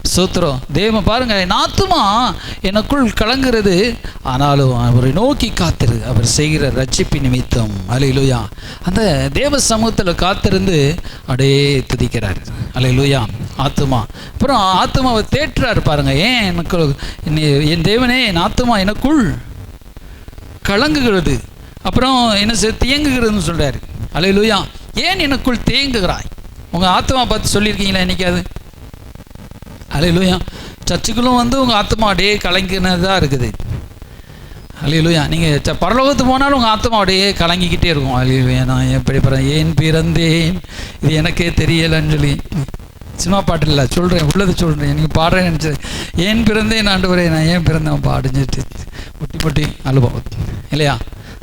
Speaker 1: ஸ்தோத்திரம் தேவ பாருங்க, என் ஆத்துமா எனக்குள் கலங்குறது, ஆனாலும் அவரை நோக்கி காத்திரு, அவர் செய்கிற ரட்சிப்பு நிமித்தம். அல்லேலூயா. அந்த தேவ சமூகத்தில் காத்திருந்து அப்படியே துதிக்கிறார். அல்லேலூயா. ஆத்துமா அப்புறம் ஆத்துமாவை தேற்றுறாரு பாருங்க. ஏன் எனக்கு என் தேவனே, என் ஆத்துமா எனக்குள் கலங்குகிறது, அப்புறம் என்ன தேங்குகிறதுன்னு சொல்கிறாரு. அல்லேலூயா. ஏன் எனக்குள் தேங்குகிறாய்? உங்கள் ஆத்மா பார்த்து சொல்லியிருக்கீங்களா என்னைக்காது? அல்லேலூயா. சர்ச்சுக்குள்ளும் வந்து உங்கள் ஆத்மா அப்படியே கலங்கினதாக இருக்குது. அல்லேலூயா. நீங்கள் பரலோகத்துக்கு போனாலும் உங்கள் ஆத்மா அப்படியே கலங்கிக்கிட்டே இருக்கும். அல்லேலூயா. நான் எப்படி ஏன் பிறந்தேன் இது எனக்கே தெரியலைன்னு சொல்லி சினிமா பாட்டு இல்லை, சொல்கிறேன், உள்ளது சொல்கிறேன். நீங்கள் பாடுறேன்னு நினச்சி, ஏன் பிறந்தேன் ஆண்டவரே, நான் ஏன் பிறந்தேன் பாடிஞ்சிட்டு முட்டி முட்டி அனுபவம் இல்லையா?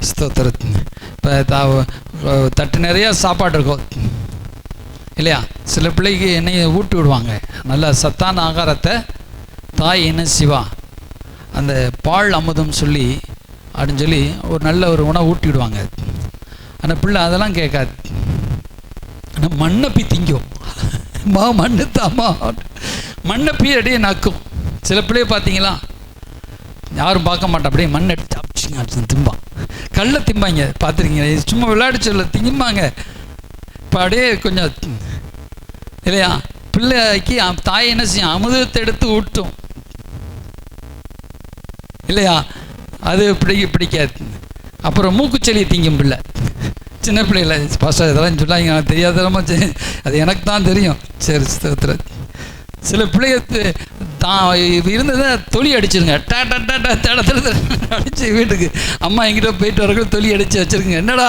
Speaker 1: ஸ்தோத்திரம். இப்போ தட்டு நிறையா சாப்பாடு இருக்கும் இல்லையா? சில பிள்ளைக்கு எண்ணெயை ஊட்டி விடுவாங்க, நல்ல சத்தான ஆகாரத்தை. தாய் என்ன சிவா அந்த பால் அமுதம் சொல்லி அப்படின்னு சொல்லி ஒரு நல்ல ஒரு உணவு ஊட்டி விடுவாங்க. அந்த பிள்ளை அதெல்லாம் கேட்காது, ஆனால் மண்ணப்பி திங்கும். மண்ணு தாமா மண்ணப்பி அப்படியே நக்கும். சில பிள்ளைய பார்த்தீங்களா, யாரும் பார்க்க மாட்டா, அப்படியே மண் எடுத்து திம்பான். கல்லை திம்பாங்க, பார்த்துருக்கீங்க? சும்மா விளையாடி சொல்ல திம்பாங்க. இப்போ அப்படியே கொஞ்சம் இல்லையா, பிள்ளைக்கு தாய் என்ன செய்யும், அமுதத்தை எடுத்து ஊட்டும் இல்லையா? அது பிடிக்காது. அப்புறம் மூக்குச்செலி திங்கும் பிள்ளை, சின்ன பிள்ளைகள. பாஸ்டர் இதெல்லாம் சொல்லாங்க, எனக்கு தெரியாதமா, அது எனக்கு தான் தெரியும். சரி ஸ்தோத்திர. சில பிள்ளைங்க தான் இருந்ததை தொலி அடிச்சிருங்க, அடிச்சு வீட்டுக்கு அம்மா எங்கிட்ட போயிட்டு வரக்கூட தொலி அடித்து வச்சுருக்குங்க. என்னடா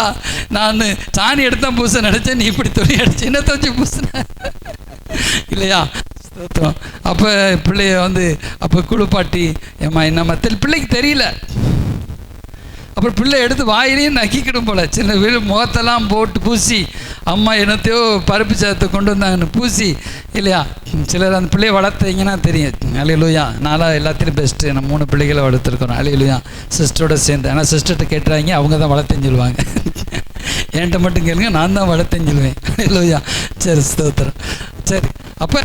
Speaker 1: நான் சாணி எடுத்தான் பூச நினச்சேன், நீ இப்படி தொலி அடிச்சு என்ன வச்சு பூசின இல்லையா? ஸ்தோத்திரம். அப்போ பிள்ளைய வந்து அப்போ குளிப்பாட்டி ஏம்மா என்னம்மா பிள்ளைக்கு தெரியல. அப்புறம் பிள்ளை எடுத்து வாயிலையும் நக்கிக்கிடும் போல். சின்ன வீடு முகத்தெல்லாம் போட்டு பூசி, அம்மா என்னத்தையோ பருப்பு சாதத்தை கொண்டு வந்தாங்கன்னு பூசி இல்லையா? சிலர் அந்த பிள்ளையை வளர்த்தீங்கன்னா தெரியும். அல்லேலூயா. நான்லாம் எல்லாத்திலும் பெஸ்ட்டு, நம்ம 3 பிள்ளைகளை வளர்த்துருக்குறோம். அல்லேலூயா. சிஸ்டரோட சேர்ந்து. ஆனால் சிஸ்டர்கிட்ட கேட்டுறாங்க, அவங்க தான் வளர்த்தேன்னு சொல்லுவாங்க. என்கிட்ட மட்டும் கேளுங்க, நான் தான் வளர்த்தேன்னு சொல்லுவேன். அல்லேலூயா. சரி ஸ்தோத்திரம். சரி, அப்போ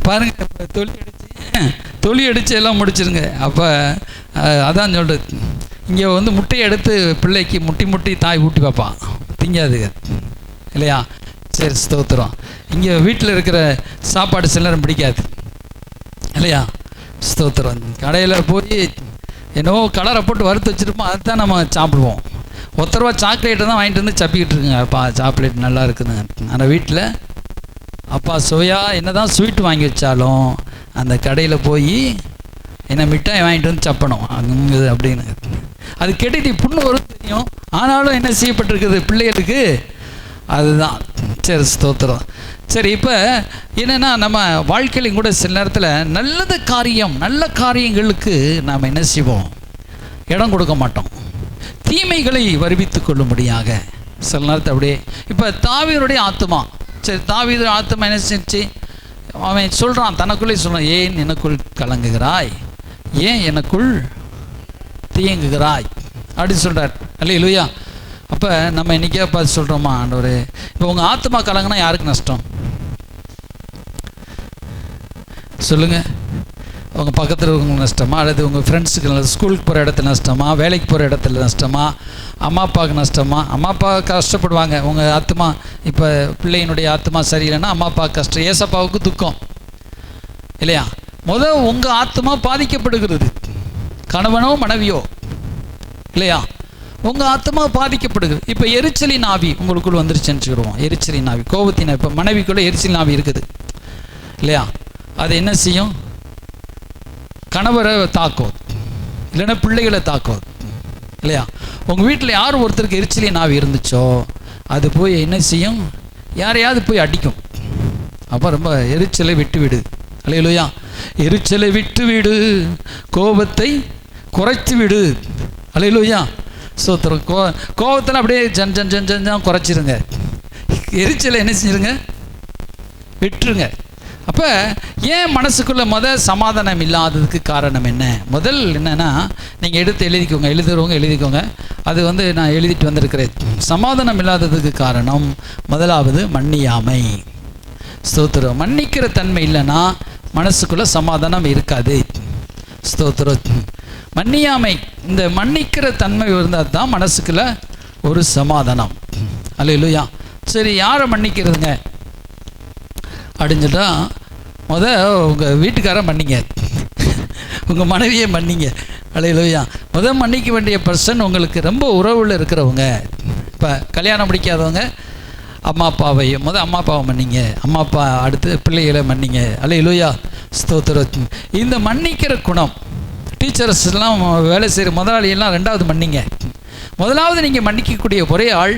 Speaker 1: பாருங்கள், தொலி அடித்து எல்லாம் முடிச்சிருங்க. அப்போ அதான் சொல்கிறது, இங்கே வந்து முட்டையை எடுத்து பிள்ளைக்கு முட்டி தாய் ஊட்டி பார்ப்பான், திங்காதுங்க இல்லையா? சரி ஸ்தோத்திரம். இங்கே வீட்டில் இருக்கிற சாப்பாடு சிலரும் பிடிக்காது இல்லையா? ஸ்தோத்திரம். கடையில் போய் என்னவோ கலரை போட்டு வறுத்து வச்சுருப்போம், அதுதான் நம்ம சாப்பிடுவோம். ரூபா சாக்லேட்டை தான் வாங்கிட்டு வந்து சப்பிக்கிட்டு இருக்குங்க. அப்பா சாக்லேட் நல்லா இருக்குதுங்க. ஆனால் வீட்டில் அப்பா சுவையாக என்ன தான் ஸ்வீட் வாங்கி வச்சாலும் அந்த கடையில் போய் என்ன மிட்டாய் வாங்கிட்டு வந்து சப்பணும் அங்கே அப்படின்னு. அது கெட்டுட்டு புண்ணு வரும் தெரியும், ஆனாலும் என்ன செய்யப்பட்டிருக்குது பிள்ளைகளுக்கு? அதுதான். சரி, ஸ்தோத்திரம். சரி, இப்போ என்னென்னா நம்ம வாழ்க்கையிலும் கூட சில நேரத்தில் நல்ல காரியங்களுக்கு நாம் என்ன செய்வோம்? இடம் கொடுக்க மாட்டோம். தீமைகளை வருவித்து கொள்ளும்படியாக சில நேரத்தை அப்படியே. இப்போ தாவீதுடைய ஆத்துமா, சரி, தாவீது ஆத்துமா என்ன செஞ்சு அவன் சொல்கிறான், தனக்குள்ளே சொல்கிறான், ஏன் எனக்குள் கலங்குகிறாய், ஏன் எனக்குள் தீங்குகிறாய் அப்படி சொல்கிறார். அல்லேலூயா. அப்போ நம்ம இன்றைக்கே பார்த்து சொல்கிறோமா, ஆண்டவரே, இப்போ உங்கள் ஆத்மா கலங்குனா யாருக்கு நஷ்டம் சொல்லுங்கள்? உங்கள் பக்கத்தில் இருக்கவங்களுக்கு நஷ்டமா, அல்லது உங்கள் ஃப்ரெண்ட்ஸுக்கு, ஸ்கூலுக்கு போகிற இடத்துல நஷ்டமா, வேலைக்கு போகிற இடத்துல நஷ்டமா, அம்மா அப்பாவுக்கு நஷ்டமா? அம்மா அப்பா கஷ்டப்படுவாங்க. உங்கள் ஆத்மா இப்போ பிள்ளையினுடைய ஆத்மா சரியில்லைன்னா அம்மா அப்பா கஷ்டம், ஏசப்பாவுக்கு துக்கம் இல்லையா? உங்கள் ஆத்மா பாதிக்கப்படுகிறது, கணவனோ மனைவியோ இல்லையா? உங்கள் ஆத்மா பாதிக்கப்படுகிறது. இப்போ எரிச்சலின் ஆவி உங்களுக்குள் வந்துருச்சுன்னு சொல்லுவோம். எரிச்சலின் ஆவி, கோபத்தின். இப்போ மனைவிக்குள்ளே எரிச்சலின் ஆவி இருக்குது இல்லையா? அது என்ன செய்யும்? கணவரை தாக்கும், இல்லைன்னா பிள்ளைகளை தாக்கும் இல்லையா? உங்கள் வீட்டில் யார் ஒருத்தருக்கு எரிச்சலின் ஆவி இருந்துச்சோ அது போய் என்ன செய்யும்? யாரையாவது போய் அடிக்கும். அப்போ ரொம்ப எரிச்சலை விட்டு விடு. அல்லேலூயா. எரிச்சலை விட்டு விடு, கோபத்தை குறைத்து விடு. அல்லேலூயா. சோத்திரம். கோபத்தில் அப்படியே ஜன் ஜன் ஜன் ஜன் ஜன் குறைச்சிருங்க. எரிச்சலை என்ன செஞ்சிருங்க? விட்டுருங்க. அப்போ ஏன் மனசுக்குள்ளே சமாதானம் இல்லாததுக்கு காரணம் என்ன? முதல் என்னென்னா, நீங்கள் எடுத்து எழுதிக்கோங்க, எழுதிக்கோங்க. அது நான் எழுதிட்டு வந்திருக்கிறேன். சமாதானம் இல்லாததுக்கு காரணம் முதலாவது மன்னியாமை. ஸ்தோத்திரம். மன்னிக்கிற தன்மை இல்லைன்னா மனசுக்குள்ளே சமாதானம் இருக்காது. ஸ்தோத்திரம். மன்னியாமை, இந்த மன்னிக்கிற தன்மை இருந்தால் தான் மனசுக்குள்ள ஒரு சமாதானம். அல்லேலூயா. சரி, யாரை மன்னிக்கிறதுங்க அப்படின்னுட்டா, உங்கள் வீட்டுக்கார மன்னிங்க, உங்கள் மனைவியை மன்னிங்க. அல்லேலூயா. மன்னிக்க வேண்டிய பர்சன் உங்களுக்கு ரொம்ப உறவில் இருக்கிறவங்க. இப்போ கல்யாணம் முடிக்காதவங்க அம்மா அப்பாவையும் அம்மா அப்பாவை மன்னிங்க, அம்மா அப்பா அடுத்து பிள்ளைகளை மன்னிங்க. அல்லேலூயா. ஸ்தோத்திரம். இந்த மன்னிக்கிற குணம், டீச்சர்ஸ்லாம் வேலை செய்கிற முதலாளியெல்லாம் ரெண்டாவது மன்னிங்க. முதலாவது நீங்கள் மன்னிக்கக்கூடிய ஒரே ஆள்,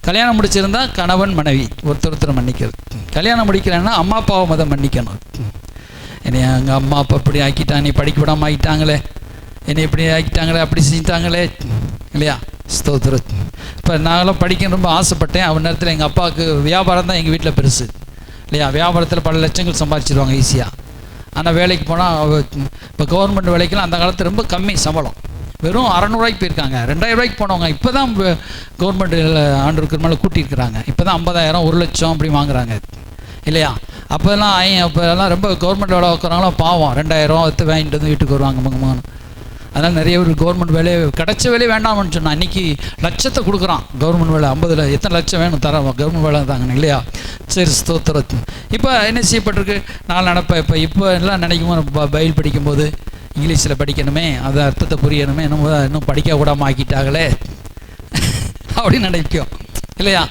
Speaker 1: கல்யாணம் முடிச்சிருந்தா கணவன் மனைவி ஒருத்தர் மன்னிக்கிறது. கல்யாணம் முடிக்கிறேன்னா அம்மா அப்பாவை மன்னிக்கணும். என்னை எங்கள் அம்மா அப்பா இப்படி ஆக்கிட்டாங்க, நீ படிக்க விடாமல் ஆகிட்டாங்களே, என்னை இப்படி ஆக்கிட்டாங்களே, அப்படி செஞ்சிட்டாங்களே இல்லையா? ஸ்தோத்திரம். இப்போ நாங்களாம் படிக்க ரொம்ப ஆசைப்பட்டேன். அவன் நேரத்தில் எங்கள் அப்பாவுக்கு வியாபாரம் தான் எங்கள் வீட்டில் பெருசு இல்லையா? வியாபாரத்தில் பல லட்சங்கள் சம்பாதிச்சிருவாங்க ஈஸியாக. ஆனால் வேலைக்கு போனால் இப்போ கவர்மெண்ட் வேலைக்கெல்லாம் அந்த காலத்தில் ரொம்ப கம்மி சம்பளம், வெறும் 600 போயிருக்காங்க. 2000 போனவங்க இப்போ தான் கவர்மெண்ட் ஆண்டுக்கு மேலே கூட்டியிருக்கிறாங்க. இப்போ தான் 50,000 1 லட்சம் அப்படி வாங்குறாங்க இல்லையா? அப்போல்லாம் ரொம்ப கவர்மெண்ட் வேலை வைக்கிறாங்களோ பாவம், 2000 வாங்கிட்டு வந்து வீட்டுக்கு வருவாங்க மகமான. அதனால் நிறைய ஒரு கவர்மெண்ட் வேலையை கிடைச்ச வேலையை வேண்டாம்னு சொன்னால் இன்றைக்கி லட்சத்தை கொடுக்குறான் கவர்மெண்ட் வேலை. 50 எத்தனை லட்சம் வேணும் தரோம், கவர்மெண்ட் வேலை தாங்க இல்லையா? சரி, ஸ்தோத்திரம். இப்போ என்ன செய்யப்பட்டிருக்கு? நான் நினைப்பேன், இப்போ எல்லாம் நினைக்கும்போது பைபிள் படிக்கும்போது இங்கிலீஷில் படிக்கணுமே, அது அர்த்தத்தை புரியணுமே, இன்னும் படிக்க கூடாமல் ஆக்கிட்டாங்களே அப்படின்னு நினைக்கும் இல்லையா?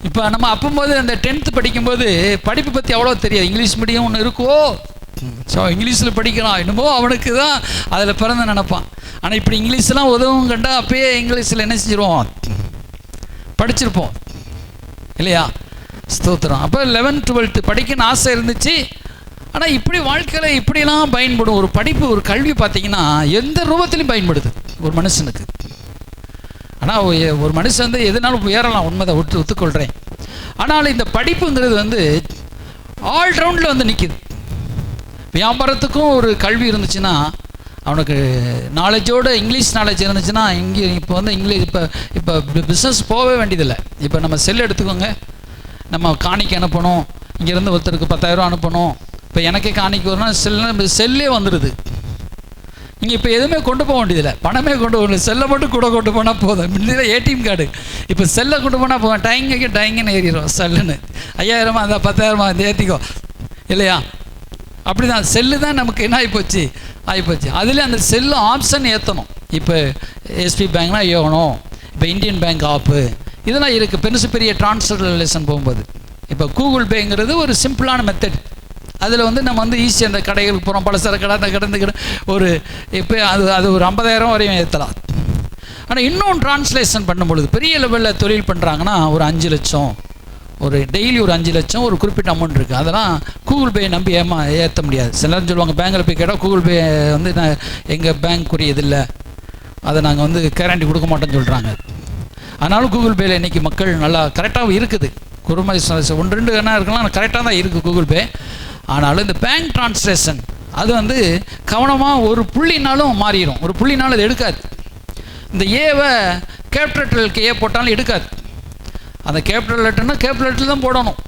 Speaker 1: இப்போ நம்ம அப்போது அந்த 10th படிக்கும்போது படிப்பு பற்றி அவ்வளோ தெரியாது. இங்கிலீஷ் மீடியம் ஒன்று இருக்கோ, ஸோ இங்கிலீஷில் படிக்கலாம், என்னமோ அவனுக்கு தான் அதில் பிறந்த நினைப்பான். ஆனால் இப்படி இங்கிலீஷ்லாம் உதவும் கண்டா அப்பயே இங்கிலீஷில் என்ன செஞ்சிருவோம்? படிச்சிருப்போம் இல்லையா? ஸ்தோத்திரம். அப்போ 11th 12th படிக்கணும்னு ஆசை இருந்துச்சு. ஆனால் இப்படி வாழ்க்கையில் இப்படிலாம் பயன்படும் ஒரு படிப்பு, ஒரு கல்வி பார்த்திங்கன்னா எந்த ரூபத்திலையும் பயன்படுது ஒரு மனுஷனுக்கு. ஆனால் ஒரு மனுஷன் எதுனாலும் உயரலாம், உண்மைதை ஒத்துக்கொள்கிறேன். ஆனால் இந்த படிப்புங்கிறது ஆல்ரவுண்டில் நிற்கிது. வியாபாரத்துக்கும் ஒரு கல்வி இருந்துச்சுன்னா, அவனுக்கு நாலேஜோடு இங்கிலீஷ் நாலேஜ் இருந்துச்சுன்னா, இப்போ இங்கிலீஷ் இப்போ பிஸ்னஸ் போகவே வேண்டியதில்லை. இப்போ நம்ம செல் எடுத்துக்கோங்க, நம்ம காணிக்கு அனுப்பணும், இங்கேருந்து ஒருத்தருக்கு 10,000 அனுப்பணும். இப்போ எனக்கே காணிக்கு வரணும், செல்லே வந்துடுது. நீங்கள் இப்போ எதுவுமே கொண்டு போக வேண்டியதில்லை, பணமே கொண்டு போகணும், செல்லை மட்டும் கூட கொண்டு போனால் போதும். முன்னாடி ஏடிஎம் கார்டு, இப்போ செல்லை கொண்டு போனால் போவேன், டைங்குன்னு ஏறிடும் செல்லுன்னு. 5,000 அந்த 10,000 அந்த ஏற்றிக்கோ இல்லையா? அப்படி தான் செல்லு தான் நமக்கு என்ன ஆகிப்போச்சு. அதில் அந்த செல்லு ஆப்ஷன் ஏற்றணும். இப்போ எஸ்பி பேங்க்னா ஏகணும், இப்போ இந்தியன் பேங்க் ஆப்பு இதெல்லாம் இருக்குது. பெரிய ட்ரான்ஸ்ஃபர்லேஷன் போகும்போது இப்போ கூகுள் பேங்கிறது ஒரு சிம்பிளான மெத்தட். அதில் நம்ம ஈஸியாக அந்த கடைகளுக்கு போகிறோம், பலசர கடை, அந்த கடை ஒரு இப்போ அது ஒரு 50,000 வரையும் ஏற்றலாம். ஆனால் இன்னும் டிரான்ஸ்லேஷன் பண்ணும்பொழுது பெரிய லெவலில் தொழில் பண்ணுறாங்கன்னா ஒரு 5 லட்சம், ஒரு டெய்லி ஒரு 5 லட்சம், ஒரு குறிப்பிட்ட அமௌண்ட் இருக்குது. அதெல்லாம் கூகுள் பே நம்பி ஏற்ற முடியாது. சிலர் சொல்லுவாங்க பேங்கில் போய் கேட்டால் கூகுள் பே வந்து நான் எங்கள் பேங்க்குரியது இல்லை, அதை நாங்கள் வந்து கேரண்டி கொடுக்க மாட்டோம்னு சொல்கிறாங்க. ஆனாலும் கூகுள் பேயில் இன்றைக்கி மக்கள் நல்லா கரெக்டாகவும் இருக்குது. குறுமை 1-2 என்ன இருக்கலாம், கரெக்டாக தான் இருக்குது கூகுள் பே. ஆனாலும் இந்த பேங்க் டிரான்ஸ்லேஷன் அது வந்து கவனமாக ஒரு புள்ளினாலும் மாறிடும், ஒரு புள்ளினாலும் அது எடுக்காது. இந்த ஏவை கேபிட்டல் ஏ போட்டாலும் எடுக்காது. அந்த கேபிட்டல் லெட்டர்னா கேபிட்டல் லெட்டர் தான் போடணும்,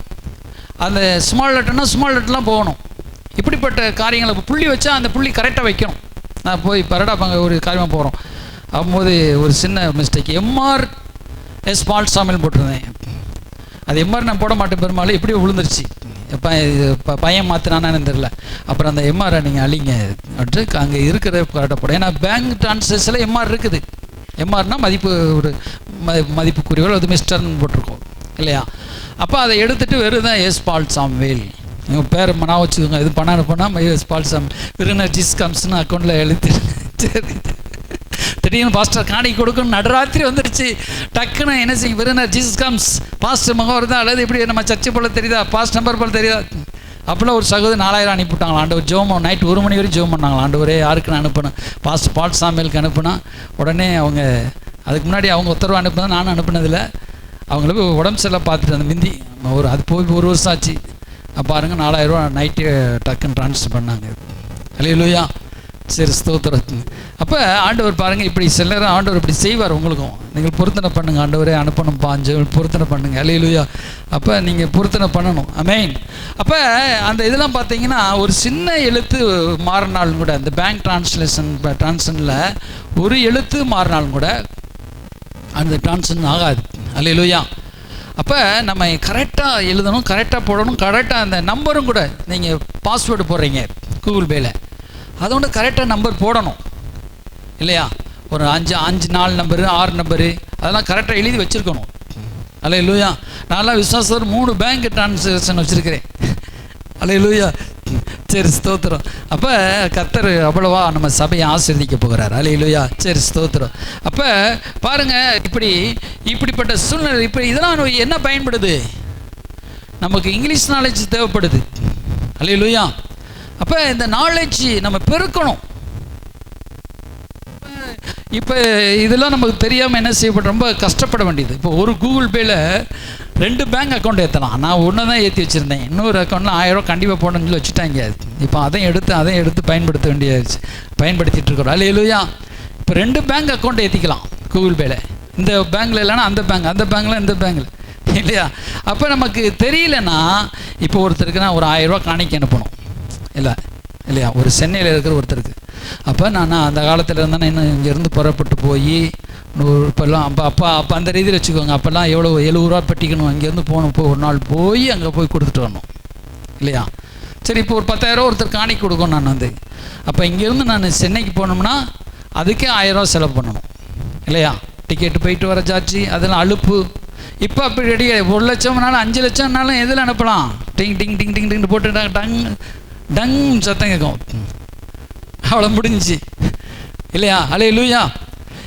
Speaker 1: அந்த ஸ்மால் லெட்டர்னா ஸ்மால் லெட்டர்லாம் போகணும். இப்படிப்பட்ட காரியங்களை இப்போ புள்ளி வச்சா அந்த புள்ளி கரெக்டாக வைக்கணும். நான் போய் பரடாப்பாங்க ஒரு காரியமாக போகிறோம் அப்போது ஒரு சின்ன மிஸ்டேக், எம்ஆர் எஸ் பால்சாமில் போட்டிருந்தேன். அது எம்ஆர் நான் போட மாட்டேன் பெரும்பாலும், எப்படியோ விழுந்துருச்சு. பையன் மாற்றினானு தெரில. அப்புறம் அந்த எம்ஆரை நீங்கள் அழிங்க அப்படின்ட்டு அங்கே இருக்கிற கரெக்டாக போட. ஏன்னா பேங்க் டிரான்ஸ்லேஷனில் எம்ஆர் இருக்குது. எம்ஆர்னா மதிப்பு, ஒரு மதிப்புக்குரியவர்கள், அது மிஸ்டர்னு போட்டிருக்கோம் இல்லையா. அப்போ அதை எடுத்துகிட்டு வெறும் தான் எஸ் பால்சாம்வேல் எங்கள் பேரை நான் வச்சுக்கோங்க. இது பண்ணால் எஸ் பால்சாம் விருனர் ஜிஸ் கம்ஸ்னு அக்கௌண்ட்டில் எழுத்து. சரி, திடீர்னு பாஸ்டர் காணிக்கை கொடுக்கணும், நடுராத்திரி வந்துடுச்சு. டக்குன்னு என்ன செய்யும், விருனர் ஜீசஸ் கம்ஸ், பாஸ்டர் முகம் வருதா அல்லது இப்படி நம்ம சர்ச்சை போல தெரியுதா, பாஸ்ட் நம்பர் போல தெரியுதா. அப்போல்லாம் ஒரு சகோதரி 4000 அனுப்பிவிட்டாங்களா. ஆண்டவர் ஜோம் நைட் 1 மணி வரைக்கும் ஜோம் பண்ணாங்களா. ஆண்டவரே யாருக்கு நான் அனுப்பினேன், பாஸ்ட் பால்சாமியலுக்கு அனுப்புனா. உடனே அவங்க அதுக்கு முன்னாடி அவங்க உத்தரவு அனுப்புனா, நானும் அனுப்புனதில்லை. அவங்களுக்கு உடம்பு சரியில்லை பார்த்துட்டு அந்த மிந்தி அது போய் 1 வருஷம் ஆச்சு. பாருங்கள் 4000 ரூபா நைட்டு டக்குன்னு ட்ரான்ஸ்ஃபர் பண்ணாங்க. அல்லேலூயா, சரி ஸ்தோத்திரம். அப்போ ஆண்டவர் பாருங்கள், இப்படி சிலர் ஆண்டவர் இப்படி செய்வார் உங்களுக்கும். நீங்கள் பொருத்தனை பண்ணுங்கள், ஆண்டவரே அனுப்பணும் பாஞ்சு பொருத்தனை பண்ணுங்கள். அல்லேலூயா. அப்போ நீங்கள் பொருத்தனை பண்ணணும். ஆமென். அப்போ அந்த இதெல்லாம் பார்த்தீங்கன்னா ஒரு சின்ன எழுத்து மாறினாலும் கூட, இந்த பேங்க் டிரான்ஸ்லேஷனில் ஒரு எழுத்து மாறினாலும் கூட அந்த டிரான்ஸ்லேஷன் ஆகாது. அல்லேலூயா. அப்போ நம்ம கரெக்டாக எழுதணும், கரெக்டாக போடணும், கரெக்டாக அந்த நம்பரும் கூட. நீங்கள் பாஸ்வேர்டு போடுறீங்க கூகுள் பேயில், அதோட கரெக்டாக நம்பர் போடணும் இல்லையா. ஒரு 4 நம்பரு 6 நம்பரு அதெல்லாம் கரெக்டாக எழுதி வச்சுருக்கணும். அல்லேலூயா. நான்லாம் விசுவாசர் 3 பேங்க் டிரான்சாக்ஷன் வச்சுருக்கிறேன். அல்லேலூயா, சரி ஸ்தோத்திரம். அப்போ கர்த்தர் அவ்வளவா நம்ம சபையை ஆசீர்வதிக்க போகிறார். அல்லேலூயா, சரி ஸ்தோத்திரம். அப்போ பாருங்கள், இப்படிப்பட்ட சூழ்நிலை இப்போ இதெல்லாம் என்ன பயன்படுது, நமக்கு இங்கிலீஷ் நாலேஜ் தேவைப்படுது. அல்லேலூயா. அப்போ இந்த நாலேஜ் நம்ம பெருக்கணும். இப்போ இதெல்லாம் நமக்கு தெரியாமல் என்ன செய்யப்படும், ரொம்ப கஷ்டப்பட வேண்டியது. இப்போ ஒரு கூகுள் பேயில் 2 பேங்க் அக்கௌண்ட் ஏற்றலாம். நான் ஒன்று தான் ஏற்றி வச்சுருந்தேன், இன்னொரு அக்கௌண்ட்டில் 1000 ரூபா கண்டிப்பாக போடணும்னு சொல்லி வச்சுட்டாங்க. இப்போ அதையும் எடுத்து பயன்படுத்த வேண்டியது பயன்படுத்திகிட்டு இருக்கிறோம். அல்லேலூயா. இப்போ 2 பேங்க் அக்கௌண்ட் ஏற்றிக்கலாம் கூகுள் பேயில். இந்த பேங்க்கில் இல்லைன்னா அந்த பேங்க்கில் இந்த பேங்க்கில் இல்லையா. அப்போ நமக்கு தெரியலன்னா, இப்போ ஒருத்தருக்கு நான் ஒரு 1000 ரூபா காணிக்கை அனுப்பணும் இல்லையா, ஒரு சென்னையில் இருக்கிற ஒருத்தருக்கு. அப்போ நான் அந்த காலத்தில் இருந்தேன்னா இன்னும் இங்கேருந்து புறப்பட்டு போய் இப்போல்லாம் அப்போ அந்த ரீதியில் வச்சுக்கோங்க. அப்போல்லாம் எவ்வளோ 70 ரூபா பெட்டிக்கணும், அங்கேருந்து போகணும், ஒரு நாள் போய் அங்கே போய் கொடுத்துட்டு வரணும் இல்லையா. சரி, இப்போ ஒரு 10,000 ரூபா ஒருத்தர் காணிக்கை கொடுக்கணும். நான் வந்து அப்போ இங்கேருந்து நான் சென்னைக்கு போனோம்னா அதுக்கே 1000 ரூபா செலவு பண்ணணும் இல்லையா. டிக்கெட்டு போயிட்டு வர சார்ஜி அதெல்லாம் அலுப்பு. இப்போ அப்படி ரெடி 1 லட்சம்னாலும் 5 லட்சம்னாலும் எதில் அனுப்பலாம், டிங் டிங் டிங் டிங் டிங் போட்டு டங் டங் சத்தம் கேட்கும், அவ்வளோ முடிஞ்சிச்சு இல்லையா. அல்லேலூயா.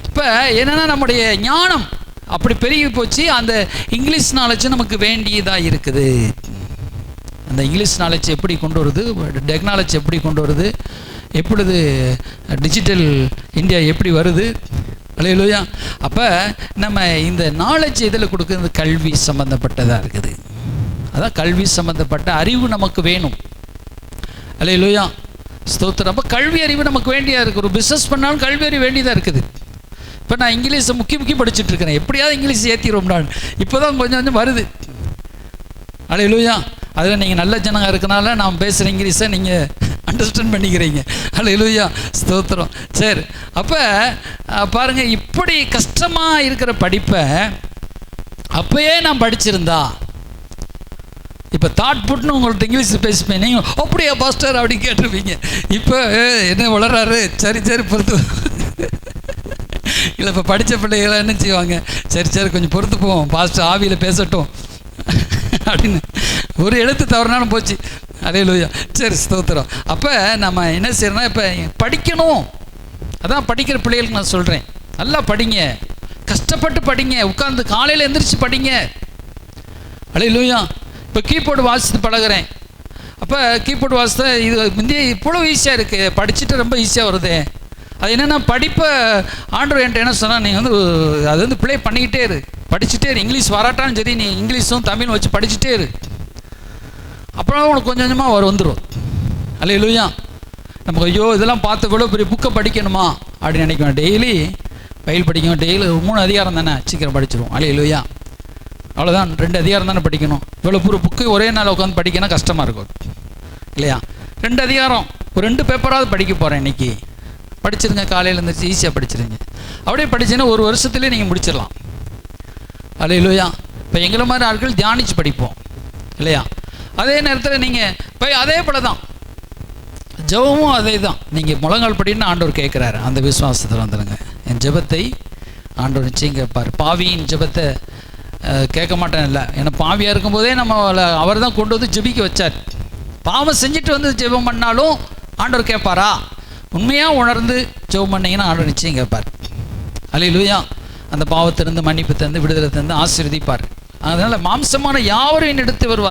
Speaker 1: இப்போ என்னென்னா நம்முடைய ஞானம் அப்படி பெருகி போச்சு. அந்த இங்கிலீஷ் நாலேஜ் நமக்கு வேண்டியதாக இருக்குது. அந்த இங்கிலீஷ் நாலேஜ் எப்படி கொண்டு வருது, டெக்னாலஜி எப்படி கொண்டு வருது, எப்பொழுது டிஜிட்டல் இந்தியா எப்படி வருது. அல்லேலூயா. அப்போ நம்ம இந்த நாலேஜ் இதில் கொடுக்குறது கல்வி சம்மந்தப்பட்டதாக இருக்குது. அதான் கல்வி சம்மந்தப்பட்ட அறிவு நமக்கு வேணும். அல்லேலூயா, ஸ்தோத்திரம். அப்போ கல்வி அறிவு நமக்கு வேண்டியதாக இருக்குது. ஒரு பிஸ்னஸ் பண்ணாலும் கல்வி அறிவு வேண்டியதாக இருக்குது. இப்போ நான் இங்கிலீஷை முக்கி படிச்சுட்டு இருக்கிறேன், எப்படியாவது இங்கிலீஷ் ஏற்றிடுவோம்டான்னு. இப்போ தான் கொஞ்சம் வருது. அல்லேலூயா. அதில் நீங்கள் நல்ல ஜனங்க இருக்கனால நான் பேசுகிற இங்கிலீஷை நீங்கள் அண்டர்ஸ்டாண்ட் பண்ணிக்கிறீங்க. அல்லேலூயா, ஸ்தோத்திரம். சரி, அப்போ பாருங்கள், இப்படி கஷ்டமாக இருக்கிற படிப்பை அப்போயே நான் படிச்சிருந்தா, இப்போ தாட் புட்னு உங்கள்கிட்ட இங்கிலீஷ் பேசிப்பேன், நீங்கள் அப்படியே பாஸ்டர் அப்படி கேட்டிருப்பீங்க. இப்போ என்ன வளர்றாரு, சரி பொறுத்து இல்லை. இப்போ படித்த பிள்ளைகளாம் என்ன செய்வாங்க, சரி கொஞ்சம் பொறுத்து போவோம், பாஸ்டர் ஆவியில் பேசட்டும் அப்படின்னு ஒரு எழுத்து தவறுனாலும் போச்சு. அல்லேலூயா, சரி ஸ்தோத்திரம். அப்போ நம்ம என்ன செய்யறோம்னா, இப்போ படிக்கணும். அதான் படிக்கிற பிள்ளைகளுக்கு நான் சொல்கிறேன், நல்லா படிங்க, கஷ்டப்பட்டு படிங்க, உட்கார்ந்து காலையில் எந்திரிச்சு படிங்க. அல்லேலூயா. இப்போ கீபோர்டு வாசித்து பழகிறேன். அப்போ கீபோர்டு வாசித்தா இது முந்தைய இவ்வளோ ஈஸியாக இருக்குது, படிச்சுட்டு ரொம்ப ஈஸியாக வருது. அது என்னென்னா படிப்பை ஆண்டவர் என்கிட்ட என்ன சொன்னால், நீ அது ப்ளே பண்ணிக்கிட்டே இரு, படிச்சுட்டே இரு. இங்கிலீஷ் வராட்டாலும் சரி, நீ இங்கிலீஷும் தமிழும் வச்சு படிச்சுட்டே இரு, அப்புறம் உனக்கு கொஞ்சம் கொஞ்சமாக வந்துடும். அல்லேலூயா. நமக்கு ஐயோ இதெல்லாம் பார்த்து இவ்வளோ பெரிய புக்கை படிக்கணுமா அப்படின்னு நினைக்கணும். டெய்லி பைல் படிக்கணும். டெய்லி 3 அதிகாரம் தானே, சீக்கிரம் படிச்சிடும். அல்லேலூயா. அவ்வளோதான், 2 அதிகாரம் தானே படிக்கணும். இவ்வளோ பூரா புக்கு ஒரே நாள் உட்காந்து படிக்கணும், கஷ்டமாக இருக்கும் இல்லையா? 2 அதிகாரம், ஒரு 2 பேப்பராவது படிக்க போகிறேன் இன்றைக்கி. படிச்சிருங்க, காலையில் இருந்துச்சு ஈஸியாக படிச்சிருங்க. அப்படியே படிச்சுன்னா 1 வருஷத்துலேயே நீங்கள் முடிச்சிடலாம். அல்லேலூயா. இப்போ எங்களை மாதிரி ஆட்கள் தியானித்து படிப்போம் இல்லையா? அதே நேரத்தில் நீங்கள் இப்போ அதே போல தான் ஜெபமும் அதே தான். நீங்கள் முழங்கால் படின்னு ஆண்டவர் கேட்குறாரு. அந்த விசுவாசத்தில் வந்துடுங்க. என் ஜெபத்தை ஆண்டவர் நிச்சயம் கேட்பார். பாவியின் ஜெபத்தை கேட்க மாட்டேன் இல்லை, ஏன்னா பாவியாக இருக்கும்போதே நம்ம அவர் தான் கொண்டு வந்து ஜெபிக்க வச்சார். பாவம் செஞ்சுட்டு வந்து ஜெபம் பண்ணாலும் ஆண்டவர் கேட்பாரா? உண்மையாக உணர்ந்து ஜெபம் பண்ணிங்கன்னா ஆண்டவர் நிச்சயம் கேட்பார். அல்லேலூயா. அந்த பாவத்திலிருந்து மன்னிப்பு தந்து விடுதலை தந்து ஆசீர்வதிப்பார். அதனால் மாம்சமான யாவரையும் எடுத்து வருவார்.